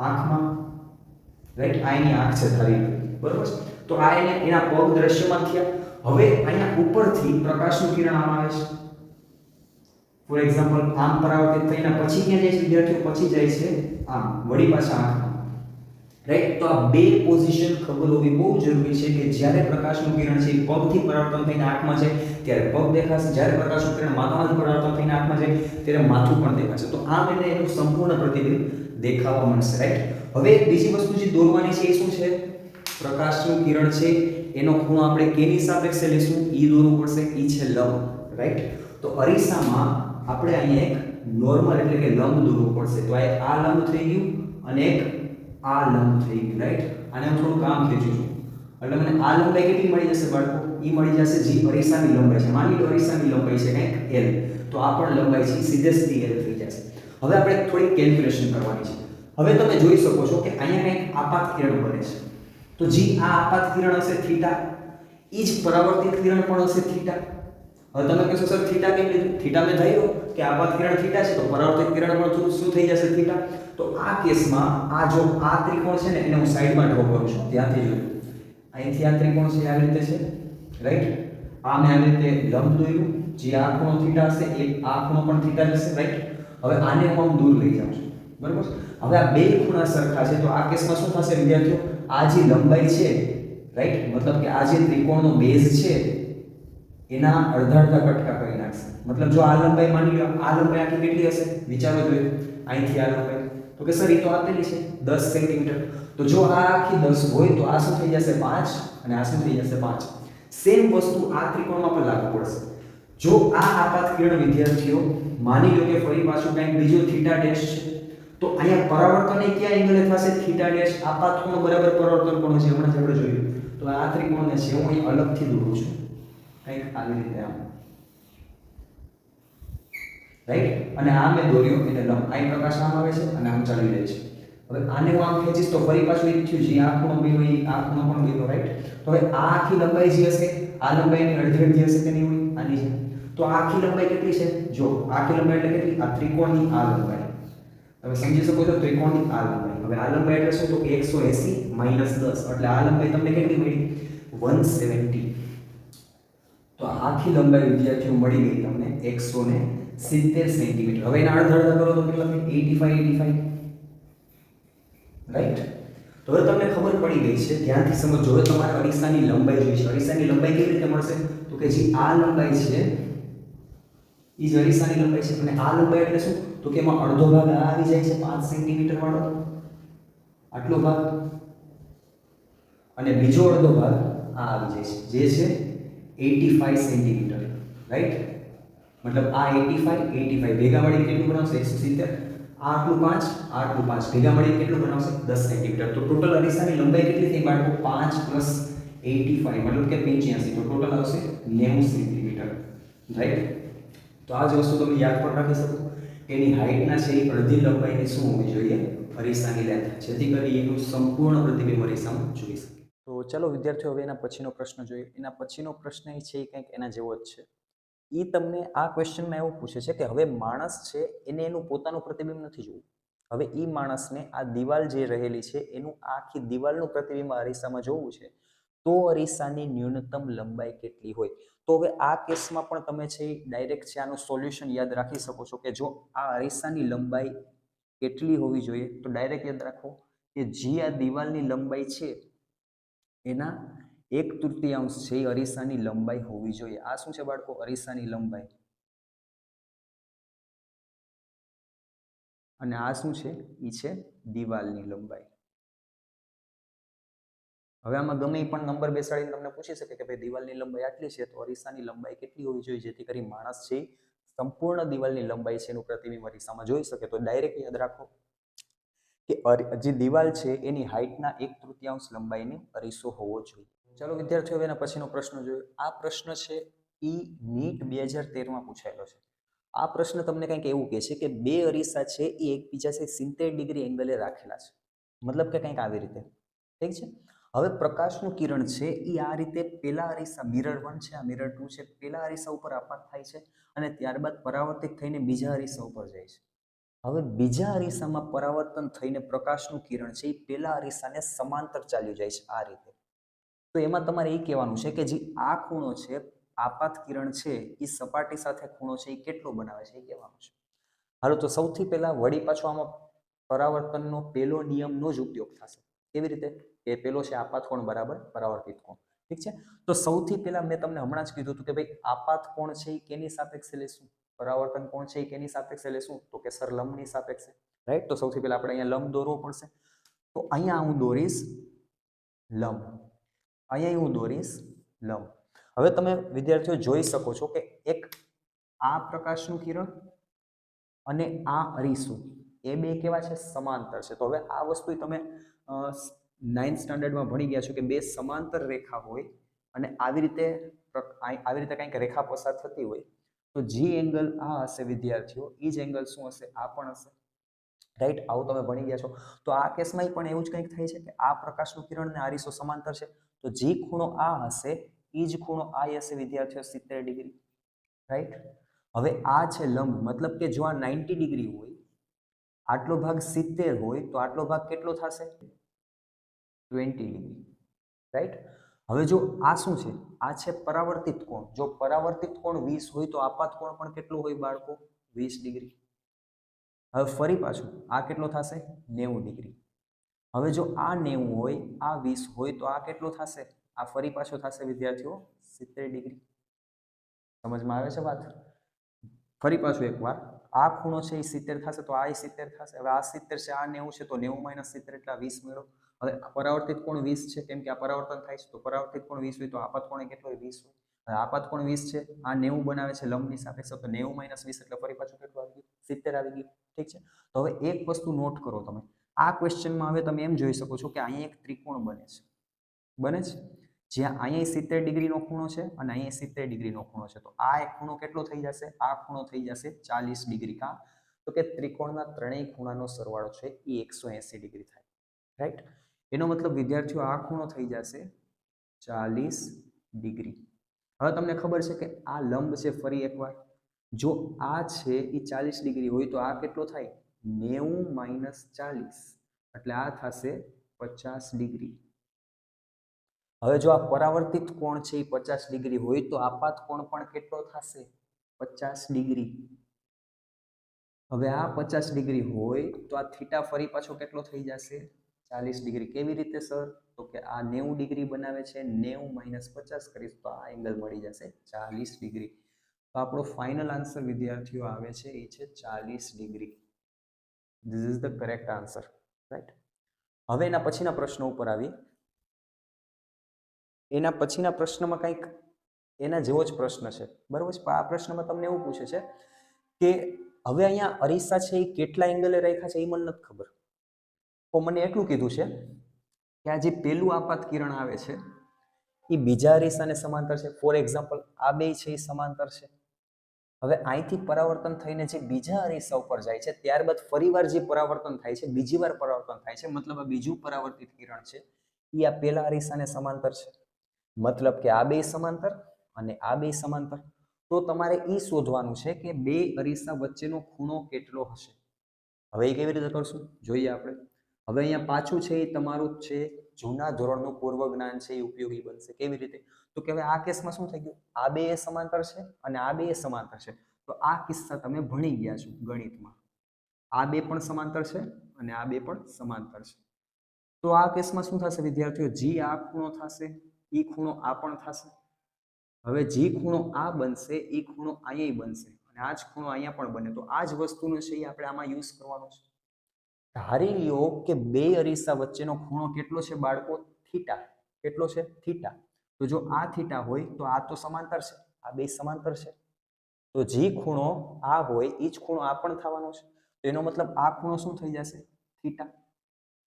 S1: આંખમાં, રાઈટ? આ એની આંખ છે ધારી, બરોબર છે? તો આ એના પગ દ્રશ્યમાન થયા. હવે અહીંયા ઉપરથી પ્રકાશનું કિરણ આમ આવે છે, ફોર એક્ઝામ્પલ આમ પરાવર્તિત થઈને પછી ક્યાં જાય છે વિદ્યાર્થીઓ? પછી જાય છે આમ, વળી પાછા આંખમાં, રાઈટ? તો આ બે પોઝિશન ખબર હોવી બહુ જરૂરી છે કે જ્યારે પ્રકાશનું કિરણ છે પગથી પરાવર્તન થઈને આંખમાં જાય ત્યારે પગ દેખાશે, જ્યારે પ્રકાશનું કિરણ માથામાંથી પરાવર્તન થઈને આંખમાં જાય ત્યારે માથું પણ દેખાશે. તો આમ એને એનું સંપૂર્ણ પ્રતિબિંબ દેખાવા મળશે, રાઈટ? હવે બીજી વસ્તુ જે દોરવાની છે એ શું છે? પ્રકાશનું કિરણ છે એનો ખૂણો આપણે કેની સાપેક્ષે લેશું? ઈ દોરવું પડશે. ઈ છે લંબ, રાઈટ? તો અરીસામાં આપણે અહીંયા એક નોર્મલ એટલે કે લંબ દોરવું પડશે. તો આ લંબ થઈ ગયું અને એક આ લંબ થઈ ગયું, રાઈટ? આને હું થોડું કામ ખેંચું છું એટલે મને આ લંબાઈ કેટલી મળી જશે બાળકો? ઈ મળી જશે જે અરીસાની લંબાઈ છે. માની લો અરીસાની લંબાઈ છે કંઈક L, તો આ પણ લંબાઈ છે સીધે સીધી L થઈ જશે. હવે આપણે થોડી કેલ્ક્યુલેશન કરવાની છે. હવે તમે જોઈ શકો છો કે અહીંયા કંઈક આપાત કિરણ બને છે, તો જે આ આપાત કિરણ હશે થીટા, ઈ જ પરાવર્તિત કિરણ પણ હશે થીટા. હવે તમે કહેશો સર થીટા કેમ લીધું? થીટા મેં ધાર્યું કે આપાત કિરણ થીટા છે તો પરાવર્તિત કિરણ પણ શું થઈ જશે? થીટા. તો આ કેસમાં આ જો આ ત્રિકોણ છે ને એને હું સાઈડમાં ડ્રો કરું છું, ત્યાંથી જોયું. અહીંથી આ ત્રિકોણ છે આવી રીતે છે, રાઈટ? આ મેં આવી રીતે લંબ દોર્યું, જે આ ખૂણો થીટા હશે એ આ ખૂણો પણ થીટા જ હશે, રાઈટ? હવે આને હું દૂર લઈ જાઉં છું, બરાબર? હવે આ બે ખૂણા સરખા છે તો આ કેસમાં શું થશે વિદ્યાર્થીઓ? આ જે લંબાઈ છે, રાઈટ, મતલબ કે આ જે ત્રિકોણનો બેઝ છે એના અડધા અડધા કટકા કરી નાખશે. મતલબ જો આ લંબાઈ માની લો, આ લંબાઈ આખી કેટલી હશે વિચારો જોઈએ. અહીંથી આ લંબાઈ તો કે સર એ તો આપેલી છે 10 સેન્ટીમીટર. તો જો આ આખી 10 હોય તો આ શું થઈ જશે? 5, અને આ શું થઈ જશે? 5. સેમ વસ્તુ આ ત્રિકોણમાં પણ લાગુ પડશે. જો આ આપાત કિરણ વિદ્યાર્થીઓ માની લો કે ફરી પાછું કંઈક બીજો થીટા ડેશ છે, તો અહીંયા પરાવર્તન એ કયા એંગલે થશે? Theta dash. આપાત ખૂણો બરાબર પરાવર્તન કોણ છે હમણાં જ આપણે જોયું. તો આ ત્રિકોણને છે હું અહીં અલગથી દોરું છું કંઈક આવી રીતે આમ, રાઈટ? અને આ મેં દોર્યો એને લંબ. અહીં પ્રકાશ આમ આવે છે અને આમ ચાલી રહે છે. હવે આને હું આમ ખેંચીશ તો ફરી પાછું એ થયું છે આ ખૂણો બન્યો, આ ખૂણો પણ બન્યો, રાઈટ? તો હવે આ આખી લંબાઈ જે હશે આ લંબાઈની અડધી અડધી હશે તેની હોય આની છે. તો આ આખી લંબાઈ કેટલી છે? જો આખી લંબાઈ એટલે કેટલી? આ ત્રિકોણની આ લંબાઈ. તમે સમજી શકો છો ત્રિકોણની આ લંબાઈ. હવે આ લંબાઈ એટલે શું? તો કે 180 - 10 એટલે આ લંબાઈ તમને કેટલી મળી? 170. તો આખી લંબાઈ વિદ્યાર્થીઓ મળી ગઈ તમને 170 સેન્ટીમીટર. હવે એના અડધા અડધા કરો તો કેટલા થાય? 85, રાઈટ? તો હવે તમને ખબર પડી ગઈ છે, ધ્યાનથી સમજો. હવે તમારે અરીસાની લંબાઈ જોઈશે. અરીસાની લંબાઈ કેવી રીતે મળશે? તો કે જે આ લંબાઈ છે એ જ અરીસાની લંબાઈ છે. અને આ લંબાઈ એટલે શું? તો કે એમાં અડધો ભાગ આ આવી જાય છે 5 સેન્ટીમીટર વાળો, આટલો ભાગ, અને બીજો અડધો ભાગ આ આવી જાય છે જે છે 85 સેન્ટીમીટર, રાઈટ? મતલબ આ 85 ભેગા મળીને કેટલું બનાવશે? 170. આ આટલું 5 આ આટલું 5 ભેગા મળી કેટલું બનાવશે 10 સેન્ટીમીટર. તો ટોટલ અરીસાની લંબાઈ કેટલી થઈ બાળકો 5 + 85 મતલબ કે 85. તો ટોટલ આવશે 90 સેન્ટીમીટર. રાઈટ. તો આ જ વસ્તુ તમે યાદ પણ રાખી શકો કે એની હાઈટના છે એ અડધી લંબાઈની શું હોવી જોઈએ અરીસાની લેન્થ, જેથી કરી એનું સંપૂર્ણ પ્રતિબિંબ અરીસામાં જોઈ શકે. તો ચાલો વિદ્યાર્થીઓ હવે એના પછીનો પ્રશ્ન જોઈએ. એના પછીનો પ્રશ્ન એ છે કંઈક એના જેવો જ છે. એ તમને આ ક્વેશ્ચનમાં એવું પૂછે છે કે હવે માણસ છે એને એનું પોતાનું પ્રતિબિંબ નથી જોવું. હવે એ માણસને આ દિવાલ જે રહેલી છે એનું આખી દિવાલનું પ્રતિબિંબ અરીસામાં જોવું છે, તો અરીસાની ન્યૂનતમ લંબાઈ કેટલી હોય. તો હવે આ કેસમાં પણ તમે છે ડાયરેક્ટ છે આનું સોલ્યુશન યાદ રાખી શકો છો કે જો આ અરીસાની લંબાઈ કેટલી હોવી જોઈએ તો ડાયરેક્ટ યાદ રાખો કે જે આ દિવાલની લંબાઈ છે એના 1/3 છે એ અરીસાની લંબાઈ હોવી જોઈએ. આ શું છે બાળકો? અરીસાની લંબાઈ. અને આ શું છે? એ છે દિવાલની લંબાઈ. હવે આમાં ગમે પણ નંબર બેસાડીને તમને પૂછી શકે કે ભાઈ દિવાલની લંબાઈ આટલી છે તો અરીસાની લંબાઈ કેટલી હોવી જોઈએ જેથી કરી માણસ છે સંપૂર્ણ દિવાલની લંબાઈ છે એનું પ્રતિબિંબ અરીસામાં જોઈ શકે. તો ડાયરેક્ટ યાદ રાખો કે જે દિવાલ છે એની હાઈટના 1/3 લંબાઈની અરીસો હોવો જોઈએ. ચાલો વિદ્યાર્થીઓ હવે એના પછીનો પ્રશ્ન જોઈએ. આ પ્રશ્ન છે એ નીટ 2013માં પૂછાયેલો છે. આ પ્રશ્ન તમને કંઈક એવું કહે છે કે બે અરીસા છે એ એકબીજા સાથે 70 ડિગ્રી એંગલે રાખેલા છે. મતલબ કે કંઈક આવી રીતે. ઠીક છે. હવે પ્રકાશનું કિરણ છે એ આ રીતે પેલા અરીસા મિરર 1 છે, આ મિરર 2 છે, પેલા અરીસા ઉપર આપાત થાય છે અને ત્યારબાદ પરાવર્તિત થઈને બીજા અરીસા ઉપર જાય છે. હવે બીજા અરીસામાં પરાવર્તન થઈને પ્રકાશનું કિરણ છે એ પેલા અરીસાને સમાંતર ચાલ્યું જાય છે આ રીતે. તો એમાં તમારે એ કહેવાનું છે કે જે આ ખૂણો છે આપાત કિરણ છે એ સપાટી સાથે ખૂણો છે એ કેટલો બનાવે છે એ કહેવાનું છે. હાલો તો સૌથી પહેલા વળી પાછો આમાં પરાવર્તનનો પેલો નિયમનો જ ઉપયોગ થશે. કેવી રીતે? કે પેલો છે આપાત કોણ બરાબર પરાવર્તિત કોણ. ઠીક છે. તો સૌથી પહેલા મેં તમને હમણાં જ કીધું હતું કે ભાઈ આપાત કોણ છે એ કેની સાપેક્ષે લેશું, પરાવર્તન કોણ છે એ કેની સાપેક્ષે લેશું, તો કે સર લંબની સાપેક્ષે. રાઈટ. તો સૌથી પહેલા આપણે અહીંયા લંબ દોરવો પડશે. તો અહીંયા હું દોરીશ લંબ, અહીંયા હું દોરીશ લંબ. હવે તમે વિદ્યાર્થીઓ જોઈ શકો છો કે એક આ પ્રકાશનું કિરણ અને આ અરીસો એ બે કેવા છે? સમાંતર છે. તો હવે આ વસ્તુ તમે 9th સ્ટાન્ડર્ડમાં ભણી ગયા છો કે બે સમાંતર રેખા હોય અને આવી રીતે કંઈક રેખા પસાર થતી હોય તો જે એંગલ આ હશે વિદ્યાર્થીઓ એ જ એંગલ શું હશે? આ પણ હશે. રાઈટ. આવું તમે ભણી ગયા છો. તો આ કેસમાં પણ એવું જ કંઈક થાય છે કે આ પ્રકાશનું કિરણ ને અરીસો સમાંતર છે તો જે ખૂણો આ હશે એ જ ખૂણો આ હશે વિદ્યાર્થીઓ 70 ડિગ્રી. રાઈટ. હવે આ છે લંબ, મતલબ કે જો આ 90 ડિગ્રી હોય, આટલો ભાગ 70 હોય તો આટલો ભાગ કેટલો થશે? 20 ડિગ્રી. રાઈટ. હવે જો આ શું છે? આ છે પરાવર્તિત કોણ. જો પરાવર્તિત કોણ 20 હોય તો આપાત કોણ પણ કેટલો હોય બાળકો? 20 ડિગ્રી. હવે ફરી પાછું આ કેટલો થશે? 90 ડિગ્રી. હવે જો આ 90 હોય, આ 20 હોય તો આ કેટલો થશે? આ ફરી પાછો થશે વિદ્યાર્થીઓ 70 ડિગ્રી. સમજમાં આવે છે વાત? ફરી પાછું એકવાર આ ખૂણો છે એ 70 થશે તો આ 70 થશે. હવે આ 70 છે, આ 90 છે તો 90 - 70 એટલે 20 મેળવો. હવે પરાવર્તિત કોણ 20 છે કેમ કે આ પરાવર્તન થાય છે તો પરાવર્તિત કોણ 20 હોય તો આપાત કોણ કેટલો હોય? 20 હોય. હવે આપાત કોણ 20 છે, આ 90 બનાવે છે લંબની સાપેક્ષે તો 90 - 20 એટલે ફરી પાછું કેટલું આવી ગયું? 70 આવી ગયું. ઠીક છે. તો હવે એક વસ્તુ નોટ કરો તમે. આ ક્વેશ્ચનમાં હવે તમે એમ જોઈ શકો છો કે અહીંયા એક ત્રિકોણ બને છે. બને છે જ્યાં અહીંયા 70 ડિગ્રીનો ખૂણો છે અને અહીંયા 70 ડિગ્રીનો ખૂણો છે. તો આ એક ખૂણો કેટલો થઈ જશે? આ ખૂણો થઈ જશે 40 ડિગ્રી. કા તો કે ત્રિકોણના ત્રણેય ખૂણાનો સરવાળો છે એ 180 ડિગ્રી થાય. રાઈટ. એનો મતલબ વિદ્યાર્થીઓ આ ખૂણો થઈ જશે 40 ડિગ્રી. હવે તમને ખબર છે કે આ લંબ છે. ફરી એકવાર જો આ છે એ 40 ડિગ્રી હોય તો આ કેટલો થાય? 90 - 40 એટલે આ થશે 50 ડિગ્રી. હવે જો આ પરાવર્તિત કોણ છે એ 50 ડિગ્રી હોય તો આપાત કોણ પણ કેટલો થશે? 50 ડિગ્રી. હવે આ 50 ડિગ્રી હોય તો આ થીટા ફરી પાછો કેટલો થઈ જશે? 40 ડિગ્રી. કેવી રીતે સર? તો કે આ 90 ડિગ્રી બનાવે છે, 90 - 50 કરીશ તો આ એંગલ મળી જશે 40 ડિગ્રી. તો આપણો ફાઇનલ આન્સર વિદ્યાર્થીઓ આવે છે એ છે 40 degree. This is the correct answer. Right. હવે એના પછીના પ્રશ્નો ઉપર આવી. એના પછીના પ્રશ્નમાં કંઈક એના જેવો જ પ્રશ્ન છે. બરાબર છે. આ પ્રશ્નમાં તમને એવું પૂછે છે કે હવે અહીંયા અરીસા છે એ કેટલા એંગલે રાખ્યા છે એ મને નથી ખબર. તો મને એટલું કીધું છે કે આ જે પેલું આપાત કિરણ આવે છે એ બીજા અરીસાને સમાંતર છે. ફોર એક્ઝામ્પલ આ બે છે એ સમાંતર છે. હવે અહીંથી પરાવર્તન થઈને જે બીજા અરીસા ઉપર જાય છે ત્યારબાદ ફરીવાર જે પરાવર્તન થાય છે, બીજી વાર પરાવર્તન થાય છે, મતલબ આ બીજું પરાવર્તિત કિરણ છે એ આ પેલા અરીસાને સમાંતર છે. મતલબ કે આ બે સમાંતર અને આ બે સમાંતર. તો તમારે એ શોધવાનું છે કે બે અરીસા વચ્ચેનો ખૂણો કેટલો હશે. હવે એ કેવી રીતે કરશું જોઈએ આપણે. હવે અહીંયા પાછું છે એ તમારું છે જૂના ધોરણનું પૂર્વ જ્ઞાન છે એ ઉપયોગી બનશે. કેવી રીતે? તો કે હવે આ કેસમાં શું થઈ ગયું, આ બે સમાંતર છે અને આ બે સમાંતર છે. તો આ કિસ્સા તમે ભણી ગયા છો ગણિતમાં. આ બે પણ સમાંતર છે અને આ બે પણ સમાંતર છે. તો આ કેસમાં શું થશે વિદ્યાર્થીઓ, જી આ ખૂણો થશે, ઈ ખૂણો આ પણ થશે. હવે જી ખૂણો આ બનશે, ઈ ખૂણો અહીંયા બનશે અને આ જ ખૂણો અહીંયા પણ બને. તો આ જ વસ્તુનો છે એ આપણે આમાં યુઝ કરવાનો છે. ધારી લ્યો કે બે અરીસા વચ્ચેનો ખૂણો કેટલો છે બાળકો? થીટા. કેટલો છે? થીટા. તો જો આ થીટા હોય તો આ તો સમાંતર છે, આ બે સમાંતર છે. તો જી ખૂણો આ હોય એ જ ખૂણો આ પણ થવાનો છે. તો એનો મતલબ આ ખૂણો શું થઈ જશે? થીટા.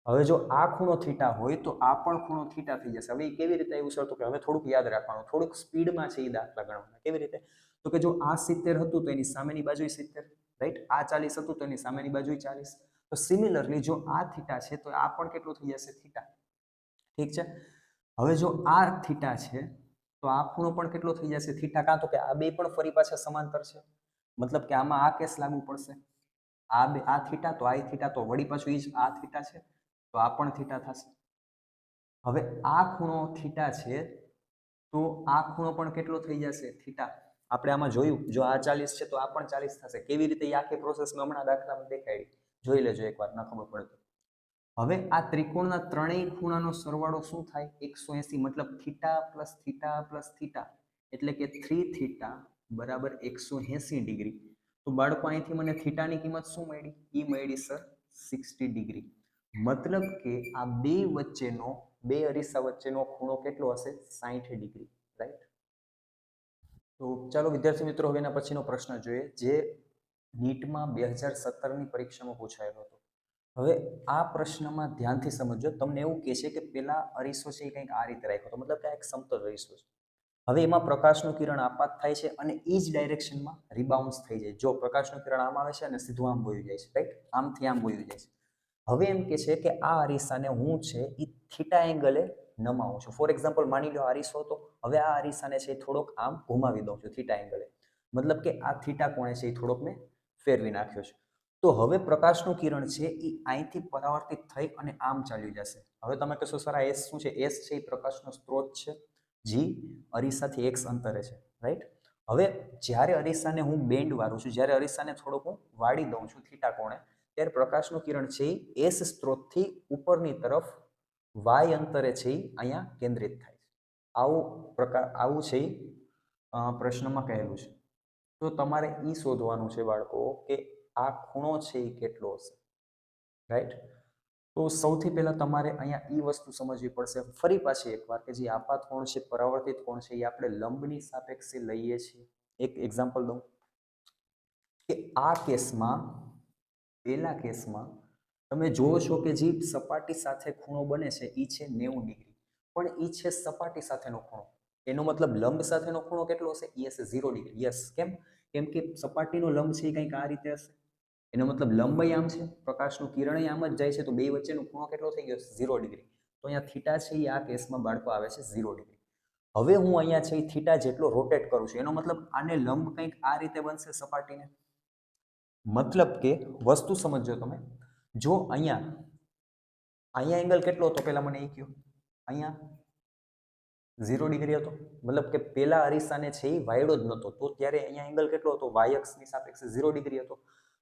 S1: હવે જો આ ખૂણો થીટા હોય તો આ પણ ખૂણો થીટા થઈ જશે. હવે એ કેવી રીતે આવ્યું સર? તો કે હવે થોડુંક યાદ રાખવાનું, થોડુંક સ્પીડમાં છે એ દાખલા ગણવાના. કેવી રીતે? તો કે જો આ 70 હતું તો એની સામેની બાજુ 70, રાઈટ? આ 40 હતું તો એની સામેની બાજુ 40. તો સિમિલરલી જો આ થીટા છે તો આ પણ કેટલું થઈ જશે? થીટા. ઠીક છે. હવે જો આ થીટા છે તો આ ખૂણો પણ કેટલો થઈ જશે? થીટા. કાં તો કે આ બે પણ ફરી પાછા સમાંતર છે, મતલબ કે આમાં આ કેસ લાગુ પડશે. આ બે આ થીટા તો આ થીટા, તો વળી પાછું એ જ આ થીટા છે તો આ પણ થીટા થશે. હવે આ ખૂણો થીટા છે તો આ ખૂણો પણ કેટલો થઈ જશે? થીટા. આપણે આમાં જોયું, જો આ 40 છે તો આ પણ 40 થશે. કેવી રીતે? એ આખી પ્રોસેસ મેં હમણાં દાખલામાં દેખાડી, જોઈ લેજો એકવાર, ન ખબર પડે તો. હવે આ ત્રિકોણના ત્રણેય ખૂણાનો સરવાળો શું થાય? 180. મતલબ theta plus theta plus theta એટલે કે 3 થીટા બરાબર 180 ડિગ્રી. તો બાળકો અહીંથી મને થીટાની કિંમત શું મળી? એ મળી સર 60 ડિગ્રી. મતલબ કે આ બે વચ્ચેનો, બે અરીસા વચ્ચેનો ખૂણો કેટલો હશે? 60 ડિગ્રી, રાઈટ? તો ચાલો વિદ્યાર્થી મિત્રો હવે એના પછીનો પ્રશ્ન જોઈએ જે નીટમાં 2017ની પરીક્ષામાં પૂછાયેલો હતો. હવે આ પ્રશ્નમાં ધ્યાનથી સમજો. તમને એવું કહે છે કે પેલા અરીસો છે એ કંઈક આ રીતે રાખ્યો હતો, મતલબ કે આ એક સમતલ અરીસો છે. હવે એમાં પ્રકાશનું કિરણ આપાત થાય છે અને એ જ ડાયરેક્શનમાં રિબાઉન્સ થઈ જાય. જો પ્રકાશનું કિરણ આમ આવે છે અને સીધું આમ વયું જાય છે, રાઈટ? આમથી આમ વયું જાય છે. હવે એમ કે છે કે આ અરીસાને હું છે એ થીટા એંગલે નમાવું છું. ફોર એક્ઝામ્પલ માની લો અરીસો હતો, હવે આ અરીસાને છે થોડોક આમ ઘુમાવી દઉં છું થીટા એંગલે. મતલબ કે આ થીટા કોણે છે એ થોડોક મેં ફેરવી નાખ્યો છે. તો હવે પ્રકાશનું કિરણ છે એ અહીંથી પરાવર્તિત થઈ અને આમ ચાલ્યું જશે. હવે તમે કહેશો સર આ એસ શું છે? એસ છે એ પ્રકાશનો સ્ત્રોત છે, જી અરીસાથી x અંતરે છે, રાઈટ? હવે જ્યારે અરીસાને હું બેન્ડ વાળું છું, જ્યારે અરીસાને થોડોક હું વાળી દઉં છું થીટા કોણે, ત્યારે પ્રકાશનું કિરણ છે એ એસ સ્ત્રોતથી ઉપરની તરફ y અંતરે છે એ અહીંયા કેન્દ્રિત થાય છે. આવું છે પ્રશ્નમાં કહેલું છે. તો તમારે એ શોધવાનું છે બાળકો કે આ ખૂણો છે એ કેટલો હશે, રાઈટ? તો સૌથી પહેલા તમારે અહીંયા એ વસ્તુ સમજવી પડશે ફરી પાછી એકવાર કે જે આપાત કોણ છે, પરાવર્તિત કોણ છે, એ આપણે લંબની સાપેક્ષે લઈએ છીએ. એક એક્ઝામ્પલ દઉં કે આ કેસમાં, પહેલા કેસમાં તમે જોવો છો કે જે સપાટી સાથે ખૂણો બને છે એ છે 90 ડિગ્રી, પણ એ છે સપાટી સાથેનો ખૂણો. એનો મતલબ લંબ સાથેનો ખૂણો કેટલો હશે? એ હશે 0 ડિગ્રી. યસ. કેમ? કેમ કે સપાટીનો લંબ છે એ કંઈક આ રીતે હશે. એનો મતલબ લંબાઈ આમ છે, પ્રકાશનું કિરણ આમ જ જાય છે, તો બે વચ્ચેનો ખૂણો કેટલો થઈ ગયો? 0 ડિગ્રી. તો અહીંયા થીટા છે એ આ કેસમાં બાળકો આવે છે 0 ડિગ્રી. હવે હું અહીંયા છે એ થીટા જેટલો રોટેટ કરું છું, એનો મતલબ આને લંબ કંઈક આ રીતે બનશે સપાટીને. મતલબ કે વસ્તુ સમજજો તમે. જો અહીંયા એંગલ કેટલો હતો પહેલા મને એ કહ્યું? અહીંયા 0 ડિગ્રી હતો. મતલબ કે પેલા અરીસાને છે એ વાયડો જ નહોતો, તો ત્યારે અહીંયા એંગલ કેટલો હતો? y અક્ષની સાપેક્ષે 0 ડિગ્રી હતો.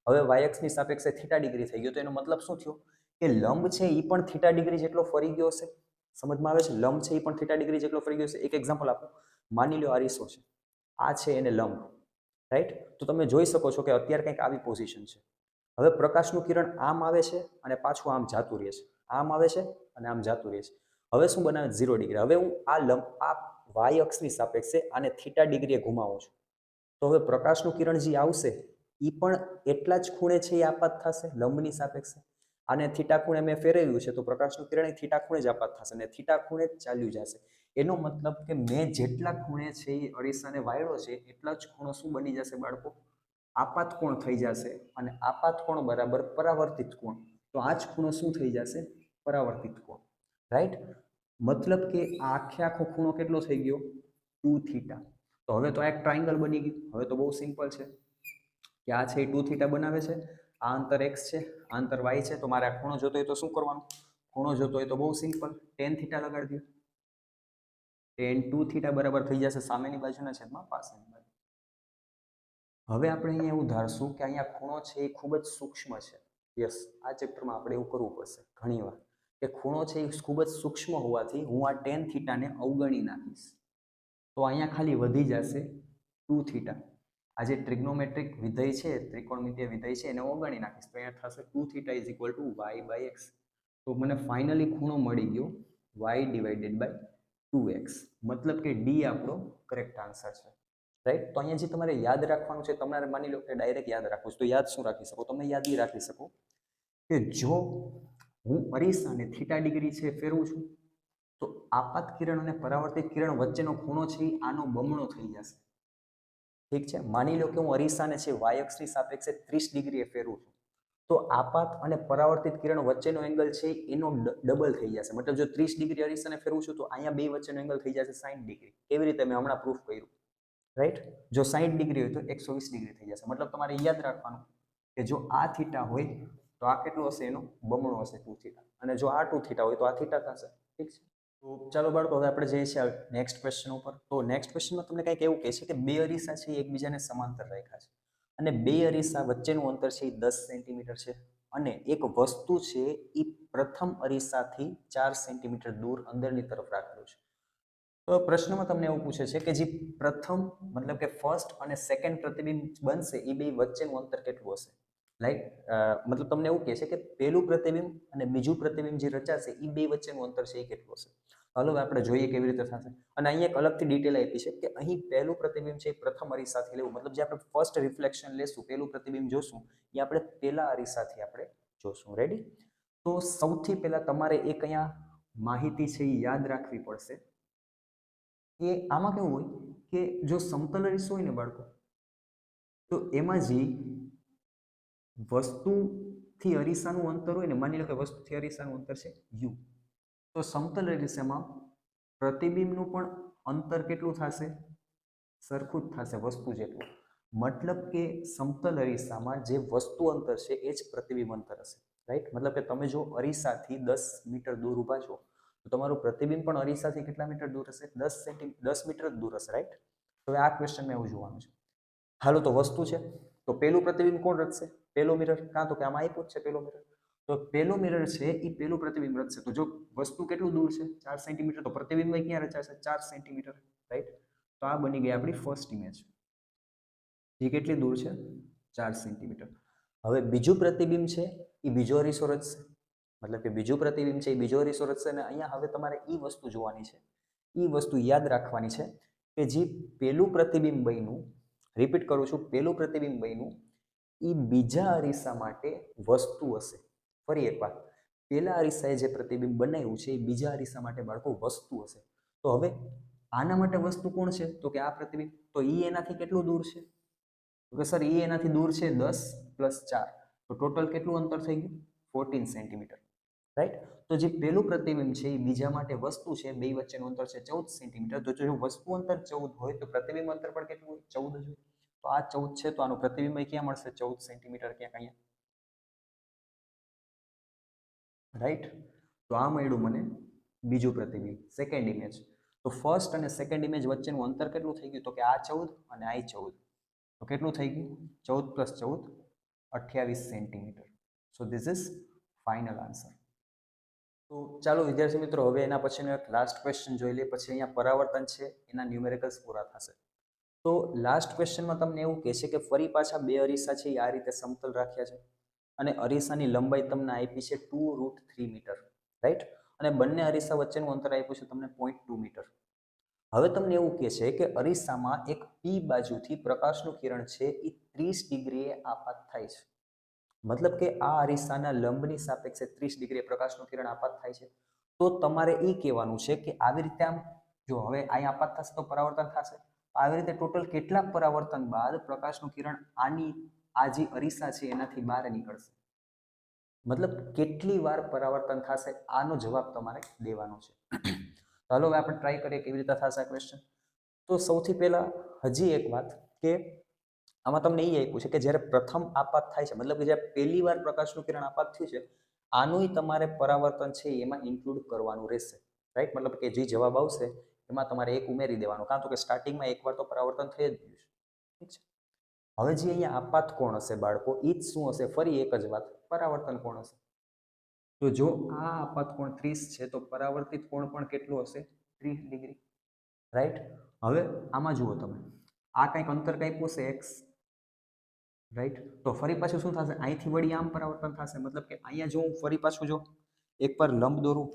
S1: હવે y અક્ષની સાપેક્ષે થીટા ડિગ્રી થઈ ગયો, તો એનો મતલબ શું થયો? કે લંબ છે એ પણ થીટા ડિગ્રી જેટલો ફરી ગયો છે. સમજમાં આવે છે? લંબ છે એ પણ થીટા ડિગ્રી જેટલો ફરી ગયો છે. એક એક્ઝામ્પલ આપો. માની લો અરીસો છે, આ છે એને લંબ, રાઈટ? તો તમે જોઈ શકો છો કે અત્યારે કંઈક આવી પોઝિશન છે. હવે પ્રકાશનું કિરણ આમ આવે છે અને પાછું આમ જાતું રહે છે, આમ આવે છે અને આમ જાતું રહે છે. હવે શું બનાવે? 0 ડિગ્રી. હવે હું આ લંબ, આ y અક્ષની સાપેક્ષે આને થીટા ડિગ્રીએ ઘુમાવું છું. તો હવે પ્રકાશનું કિરણ જે આવશે એ પણ એટલા જ ખૂણે છે એ આપાત થશે લંબની સાપેક્ષે. અને થીટા ખૂણે મેં ફેરવ્યું છે તો પ્રકાશનું કિરણ એ થીટા ખૂણે જ આપાત થશે અને થીટા ખૂણે જ ચાલ્યું જશે. એનો મતલબ કે મેં જેટલા ખૂણે છે એ અરીસાને વાળ્યો છે એટલા જ ખૂણો શું બની જશે બાળકો? આપાત કોણ થઈ જશે. અને આપાત કોણ બરાબર પરાવર્તિત કોણ. તો આ જ ખૂણો શું થઈ જશે? પરાવર્તિત કોણ. રાઈટ. મતલબ કે આખે આખો ખૂણો કેટલો થઈ ગયો? 2 થીટા. તો હવે તો આ એક ટ્રાયંગલ બની ગયું. હવે તો બહુ સિમ્પલ છે કે આ છે એ 2 થીટા બનાવે છે, આ અંતર x છે, આ અંતર y છે. તો મારે આ ખૂણો જોતો હોય તો શું કરવાનું? ખૂણો જોતો હોય તો બહુ સિમ્પલ, tan થીટા લગાડી દો. tan 2 થીટા બરાબર થઈ જશે સામેની બાજુના છેદમાં પાછળની બાજુ. હવે આપણે અહીંયા એવું ધારશું કે અહીંયા ખૂણો છે એ ખૂબ જ સૂક્ષ્મ છે. યસ, આ ચેપ્ટરમાં આપણે એવું કરવું પડશે ઘણીવાર કે ખૂણો છે એ ખૂબ જ સૂક્ષ્મ હોવાથી હું આ tan થીટાને અવગણી નાખીશ. તો અહીંયા ખાલી વધી જશે 2 થીટા. આ જે ટ્રિગ્નોમેટ્રિક વિધેય છે, ત્રિકોણમિતીય વિધેય છે, એને અવગણી નાખીશ તો અહીંયા થશે 2 theta is equal to y/x. તો મને ફાઇનલી ખૂણો મળી ગયો y/2x. મતલબ કે ડી આપણો કરેક્ટ આન્સર છે. રાઈટ. તો અહીંયા જે તમારે યાદ રાખવાનું છે, તમારે માની લો કે ડાયરેક્ટ યાદ રાખવું છે તો યાદ શું રાખી શકો? તમે યાદ એ રાખી શકો કે જો હું અરીસાને થીટા ડિગ્રી છે ફેરવું છું તો આપાત કિરણ અને પરાવર્તિત કિરણ વચ્ચેનો ખૂણો છે એ આનો બમણો થઈ જશે. ઠીક છે. માની લો કે હું અરીસાને છે y અક્ષની સાપેક્ષે 30 ડિગ્રીએ ફેરવું છું તો આપાત અને પરાવર્તિત કિરણ વચ્ચેનો એંગલ છે એનો ડબલ થઈ જશે. મતલબ જો 30 ડિગ્રી અરીસાને ફેરવું છું તો અહીંયા બે વચ્ચેનો એંગલ થઈ જશે 60 ડિગ્રી. કેવી રીતે? મેં હમણાં પ્રૂફ કર્યું. રાઈટ. જો 60 ડિગ્રી હોય તો 120 ડિગ્રી થઈ જશે. મતલબ તમારે યાદ રાખવાનું કે જો આ થીટા હોય તો આ કેટલું હશે? એનો બમણો હશે 2 થીટા. અને જો આ 2 થીટા હોય તો આ થીટા થશે. ઠીક છે. તો ચાલો બાળકો હવે આપણે જઈએ છીએ નેક્સ્ટ ક્વેશ્ચન ઉપર. તો નેક્સ્ટ ક્વેશ્ચનમાં તમને કંઈક એવું કહે છે કે બે અરીસા છે એ એકબીજાને સમાંતર રાખ્યા છે અને બે અરીસા વચ્ચેનું અંતર છે એ 10 સેન્ટીમીટર છે અને એક વસ્તુ છે એ પ્રથમ અરીસાથી 4 સેન્ટીમીટર દૂર અંદરની તરફ રાખેલું છે. તો પ્રશ્નમાં તમને એવું પૂછે છે કે જે પ્રથમ મતલબ કે ફર્સ્ટ અને સેકન્ડ પ્રતિબિંબ બનશે એ બે વચ્ચેનું અંતર કેટલું હશે? લાઈક મતલબ તમને એવું કહે છે કે પહેલું પ્રતિબિંબ અને બીજું પ્રતિબિંબ જે રચાશે એ બે વચ્ચેનું અંતર છે એ કેટલું હશે? હાલો આપણે જોઈએ કેવી રીતે થશે. અને અહીંયા એક અલગથી ડિટેલ આપી છે કે અહીં પહેલું પ્રતિબિંબ છે એ પ્રથમ અરીસાથી લેવું. મતલબ જે આપણે ફર્સ્ટ રિફ્લેક્શન લેશું, પહેલું પ્રતિબિંબ જોશું એ આપણે પહેલા અરીસાથી આપણે જોશું. રેડી? તો સૌથી પહેલા તમારે એક અહીંયા માહિતી છે એ યાદ રાખવી પડશે કે આમાં કેવું હોય કે જો સમતલ અરીસો હોય ને બાળકો તો એમાં જે વસ્તુથી અરીસાનું અંતર હોય ને, માની લો કે વસ્તુથી અરીસાનું અંતર છે u, તો સમતલ અરીસામાં પ્રતિબિંબનું પણ અંતર કેટલું થશે? સરખું જ થશે, વસ્તુ જેટલું. મતલબ કે સમતલ અરીસામાં જે વસ્તુ અંતર છે એ જ પ્રતિબિંબ અંતર હશે. રાઈટ. મતલબ કે તમે જો અરીસાથી 10 મીટર દૂર ઊભા છો તો તમારું પ્રતિબિંબ પણ અરીસાથી કેટલા મીટર દૂર હશે? 10 મીટર જ દૂર હશે. રાઈટ. તો હવે આ ક્વેશ્ચનમાં એવું જોવાનું છે. હાલો, તો વસ્તુ છે તો પહેલું પ્રતિબિંબ કોણ રચશે? પહેલો મિરર. કાં તો કે આમાં આપ્યું જ છે પહેલો મિરર. તો પહેલો મિરર છે એ પહેલું પ્રતિબિંબ રચશે. તો જો વસ્તુ કેટલું દૂર છે? 4 સેન્ટીમીટર. તો પ્રતિબિંબ ક્યાં રચાશે? 4 સેન્ટીમીટર. રાઈટ. તો આ બની ગઈ આપણી ફર્સ્ટ ઇમેજ. એ કેટલી દૂર છે? 4 સેન્ટીમીટર. હવે બીજું પ્રતિબિંબ છે એ બીજો અરીસો રચશે. મતલબ કે બીજું પ્રતિબિંબ છે એ બીજો અરીસો રચશે અને અહીંયા હવે તમારે એ વસ્તુ જોવાની છે, એ વસ્તુ યાદ રાખવાની છે કે જે પહેલું પ્રતિબિંબ બન્યું, રિપીટ કરું છું, પહેલું પ્રતિબિંબ બન્યું એ બીજા અરીસા માટે વસ્તુ હશે. ફરી એકવાર, પહેલા અરીસાએ જે પ્રતિબિંબ બનાવ્યું છે એ બીજા અરીસા માટે બાળકો વસ્તુ હશે. તો હવે આના માટે વસ્તુ કોણ છે? તો કે આ પ્રતિબિંબ. તો ઈ એનાથી કેટલું દૂર છે? તો કે સર ઈ એનાથી દૂર છે 10 + 4. તો ટોટલ કેટલું અંતર થઈ ગયું? 14 સેન્ટીમીટર. રાઈટ. તો જે પહેલું પ્રતિબિંબ છે એ બીજા માટે વસ્તુ છે, બે વચ્ચેનું અંતર છે 14 સેન્ટીમીટર. તો જો વસ્તુ અંતર 14 હોય તો પ્રતિબિંબ અંતર પણ કેટલું હોય? 14 જ હોય. તો આ 14 છે તો આનું પ્રતિબિંબ ક્યાં મળશે? 14 સેન્ટીમીટર ક્યાંક અહીંયા. રાઈટ. તો આ મળ્યું મને બીજું પ્રતિબિંબ, સેકન્ડ ઇમેજ. તો ફર્સ્ટ અને સેકન્ડ ઇમેજ વચ્ચેનું અંતર કેટલું થઈ ગયું? તો કે આ 14 અને આ 14. તો કેટલું થઈ ગયું? 14 + 14 28 centimetre. So this is final answer. તો ચાલો વિદ્યાર્થી મિત્રો, હવે એના પછીનો એક લાસ્ટ ક્વેશ્ચન જોઈ લઈએ, પછી અહીંયા પરાવર્તન છે એના ન્યુમેરિકલ્સ પૂરા થશે. તો લાસ્ટ ક્વેશ્ચનમાં તમને એવું કહે છે કે ફરી પાછા બે અરીસા છે એ આ રીતે સમતલ રાખ્યા છે અને અરીસાની લંબાઈ તમને આપી છે 2√3 મીટર. રાઈટ. અને બંને અરીસા વચ્ચેનું અંતર આપ્યું છે તમને 0.2 મીટર. હવે તમને એવું કહે છે કે અરીસામાં એક પી બાજુથી પ્રકાશનું કિરણ છે એ 30 ડિગ્રીએ આપાત થાય છે. મતલબ કે આ અરીસાના લંબની સાપેક્ષે 30 ડિગ્રીએ પ્રકાશનું કિરણ આપાત થાય છે. તો તમારે એ કહેવાનું છે કે આવી રીતે આમ જો હવે અહીં આપાત થશે તો પરાવર્તન થશે. આવી રીતે ટોટલ કેટલા પરાવર્તન બાદ પ્રકાશનું કિરણ આની આ જે અરીસા છે એનાથી બહાર નીકળશે, મતલબ કેટલી વાર પરાવર્તન થશે, આનો જવાબ તમારે દેવાનો છે. ચાલો હવે આપણે ટ્રાય કરીએ કેવી રીતે થશે આ ક્વેશ્ચન. તો સૌથી પહેલા હજી એક વાત કે આમાં તમને એ આપ્યું છે કે જ્યારે પ્રથમ આપાત થાય છે, મતલબ કે જ્યારે પહેલી વાર પ્રકાશનું કિરણ આપાત થયું છે, આનુંય તમારે પરાવર્તન છે એમાં ઇન્ક્લુડ કરવાનું રહેશે, રાઈટ? મતલબ કે જે જવાબ આવશે એમાં તમારે એક ઉમેરી દેવાનું, કાં તો કે સ્ટાર્ટિંગમાં એકવાર તો પરાવર્તન થઈ જ ગયું છે, ઠીક છે. હવે જે અહીંયા આપાત કોણ હશે બાળકો, એ જ શું હશે? ફરી એક જ વાત, પરાવર્તન કોણ હશે. તો જો આ આપાત કોણ 30 છે તો પરાવર્તિત કોણ પણ કેટલું હશે? 30 ડિગ્રી, રાઈટ? હવે આમાં જુઓ તમે, આ કંઈક અંતર કાપ્યું હશે x, રાઈટ? તો ફરી પાછું શું થશે? અહીંથી વળી આમ પરાવર્તન થશે, મતલબ કે અહીંયા જો હું ફરી પાછું જો એકવાર લંબ દોરું,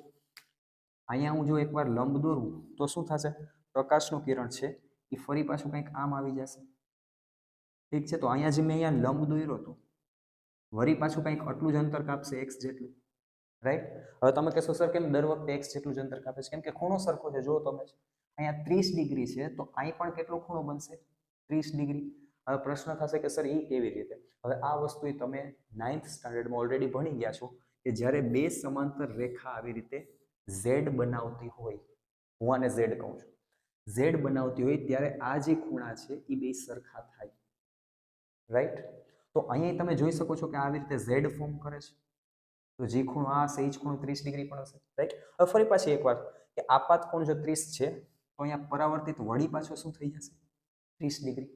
S1: અહીંયા હું જો એકવાર લંબ દોરું તો શું થશે? પ્રકાશનું કિરણ છે એ ફરી પાછું કંઈક આમ આવી જશે, ઠીક છે. તો અહીંયા જે મેં અહીંયા લંબ દોર્યો હતો, વળી પાછું કંઈક આટલું જ અંતર કાપશે x જેટલું, રાઈટ? હવે તમે કહેશો સર કેમ દર વખતે x જેટલું જ અંતર કાપે છે? કેમ કે ખૂણો સરખો છે. જો તમે અહીંયા 30 ડિગ્રી છે તો અહીં પણ કેટલો ખૂણો બનશે? 30 ડિગ્રી. હવે પ્રશ્ન થશે કે સર એ કેવી રીતે? હવે આ વસ્તુ તમે 9th સ્ટાન્ડર્ડમાં ઓલરેડી ભણી ગયા છો કે જ્યારે બે સમાંતર રેખા આવી રીતે z બનાવતી હોય, હું આને z કહું છું, z બનાવતી હોય ત્યારે આ જે ખૂણા છે એ બે સરખા થાય, રાઈટ? તો અહીંયા તમે જોઈ શકો છો કે આવી રીતે z ફોર્મ કરે છે. તો જે ખૂણો આ હશે એ જ ખૂણો 30 ડિગ્રી પણ હશે, રાઈટ? હવે ફરી પાછી એકવાર કે આપાત કોણ જો 30 છે તો અહીંયા પરાવર્તિત વળી પાછો શું થઈ જશે? 30 ડિગ્રી.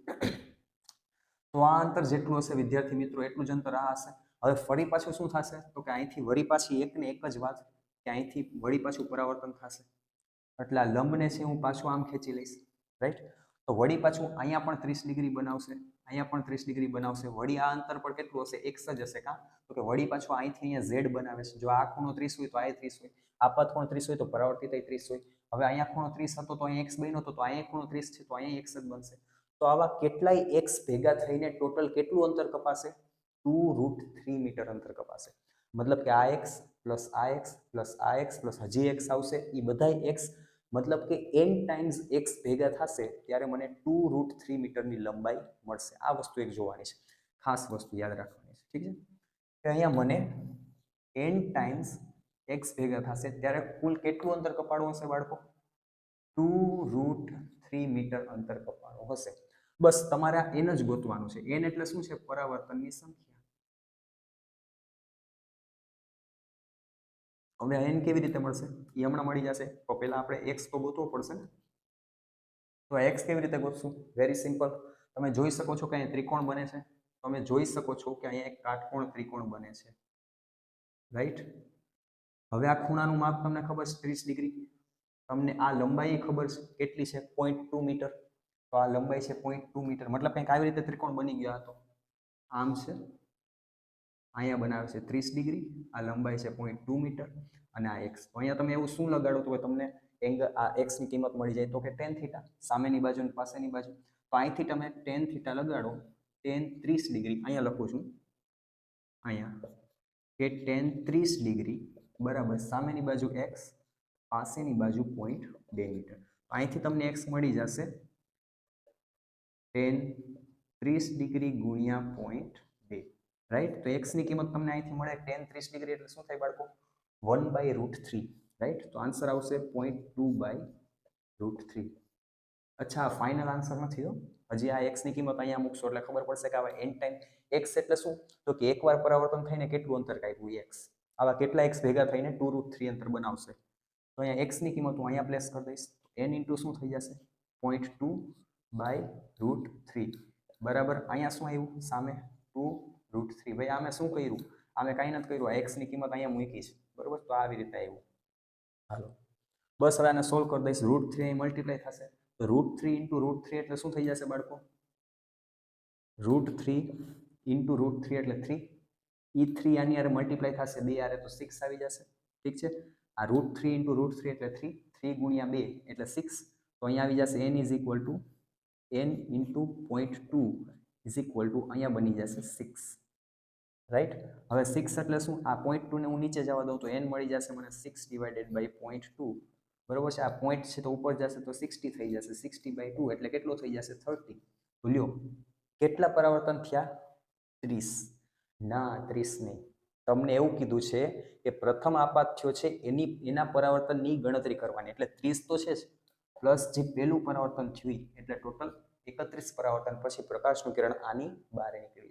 S1: તો આ અંતર જેટલું હશે વિદ્યાર્થી મિત્રો એટલું જ અંતર આ હશે. હવે ફરી પાછું શું થશે? તો કે અહીંથી વળી પાછી એક ને એક જ વાત કે અહીંથી વળી પાછું પરાવર્તન થશે. એટલે આ લંબને છે હું પાછું આમ ખેંચી લઈશ, રાઈટ? તો વળી પાછું અહીંયા પણ 30 ડિગ્રી બનાવશે, અહીંયા પણ 30 ડિગ્રી બનાવશે. વળી આ અંતર પર કેટલું હશે? x જ હશે, કાં? તો કે વળી પાછું અહીંથી અહીંયા z બનાવે છે. જો આ ખૂણો 30 હોય તો આ 30 હોય, આપાત કોણ 30 હોય તો પરાવર્તિત 30 હોય. હવે અહીંયા ખૂણો 30 હતો તો અહીંયા x બન્યો હતો, તો અહીંયા ખૂણો 30 છે તો અહીંયા x જ બનશે. તો આવા કેટલાય x ભેગા થઈને ટોટલ કેટલું અંતર કપાશે? 2√3 મીટર અંતર કપાશે. મતલબ કે આ x પ્લસ આ x પ્લસ આ x પ્લસ હજી x આવશે, એ બધા x મતલબ કે n ટાઈમ્સ x ભેગા થશે ત્યારે મને 2√3 મીટરની લંબાઈ મળશે. આ વસ્તુ એક જોવાની છે, ખાસ વસ્તુ યાદ રાખવાની છે, ઠીક છે? કે અહીંયા મને n ટાઈમ્સ x ભેગા થશે ત્યારે કુલ કેટલું અંતર કપાડવું હશે બાળકો? 2√3 મીટર અંતર કપાડવું હશે. બસ તમારે આ n જ ગોતવાનું છે. n એટલે શું છે? પરાવર્તનની સંખ્યા. હવે n કેવી રીતે મળશે? એ હમણાં મળી જશે. તો પહેલા આપણે x તો ગોતવો પડશે ને. તો x કેવી રીતે ગોતશું? Very simple. તમે જોઈ શકો છો કે અહીંયા ત્રિકોણ બને છે. તમે જોઈ શકો છો કે અહીંયા એક કાટકોણ ત્રિકોણ બને છે, રાઈટ? હવે આ ખૂણાનું માપ તમને ખબર છે 30 ડિગ્રી. તમને આ લંબાઈ ખબર છે કેટલી છે? 0.2 મીટર. તો આ લંબાઈ છે 0.2 મીટર. મતલબ કંઈક આવી રીતે ત્રિકોણ બની ગયો હતો. આમ છે, અહીંયા બનાવે છે 30 ડિગ્રી, આ લંબાઈ છે 0.2 મીટર અને આ x. તો અહીંયા તમે એવું શું લગાડો તો તમને એંગલ આ x ની કિંમત મળી જાય? તો કે tan થીટા, સામેની બાજુ અને પાસેની બાજુ. તો અહીંથી તમે tan થીટા લગાડો, tan 30 ડિગ્રી અહીંયા લખું છું, અહીંયા કે tan 30 ડિગ્રી બરાબર સામેની બાજુ x, પાસેની બાજુ 0.2 મીટર. અહીંથી તમને x મળી જશે tan 30 ડિગ્રી ગુણ્યા 0.2, રાઈટ? તો x ની કિંમત તમને અહીંથી મળે tan 30 ડિગ્રી એટલે શું થાય બાળકો? 1/√3, રાઈટ? તો આન્સર આવશે 0.2/√3. અચ્છા, ફાઇનલ આન્સર નથી હો. હજી આ x ની કિંમત અહીંયા મૂકશો એટલે ખબર પડશે કે આવા n ટાઈમ x એટલે શું? તો કે એકવાર પરાવર્તન થઈને કેટલું અંતર કાપ્યું? x. આવા કેટલા x ભેગા થઈને 2√3 અંતર બનાવશે. તો અહીંયા x ની કિંમત હું અહીંયા પ્લેસ કરી દઈશ. n ઇન્ટુ શું થઈ જશે? 0.2/√3 બરાબર. અહીંયા શું આવ્યું સામે? 2√3. ભાઈ આમે શું કર્યું? આમે કાંઈ નથી કર્યું. આ x ની કિંમત અહીંયા મૂકી છે, બરોબર? તો આવી રીતે આવ્યું. હાલો, બસ હવે આને સોલ્વ કરી દઈશ. √3 અહીં મલ્ટીપ્લાય થશે તો √3 ઇન્ટુ √3 એટલે શું થઈ જશે બાળકો? √3 ઇન્ટુ √3 એટલે 3. એ 3 આની હારે મલ્ટીપ્લાય થશે 2 હારે તો 6 આવી જશે, ઠીક છે? આ √3 ઇન્ટુ √3 એટલે 3, 3 ગુણ્યા 2 એટલે 6. તો તો અહીંયા આવી જશે n is equal to n into 0.2 is equal to અહીંયા બની જશે 6, રાઈટ. હવે 6 એટલે શું? આ 0.2 ને હું નીચે જવા દઉં તો n મળી જશે મને 6 ડિવાઇડેડ બાય 0.2, બરોબર છે. આ પોઈન્ટ છે તો ઉપર જશે તો 60 થઈ જશે, 60/2 એટલે કેટલો થઈ જશે? 30. તો લ્યો કેટલા પરાવર્તન થયા? 30. ના 30 નહીં, તમને એવું કીધું છે કે પ્રથમ આપાત થયો છે એના પરાવર્તનની ગણતરી કરવાની, એટલે 30 તો છે જ, પ્લસ જે પહેલું પરાવર્તન થયું એટલે ટોટલ 31 પરાવર્તન પછી પ્રકાશનું કિરણ આની બહાર નીકળ્યું.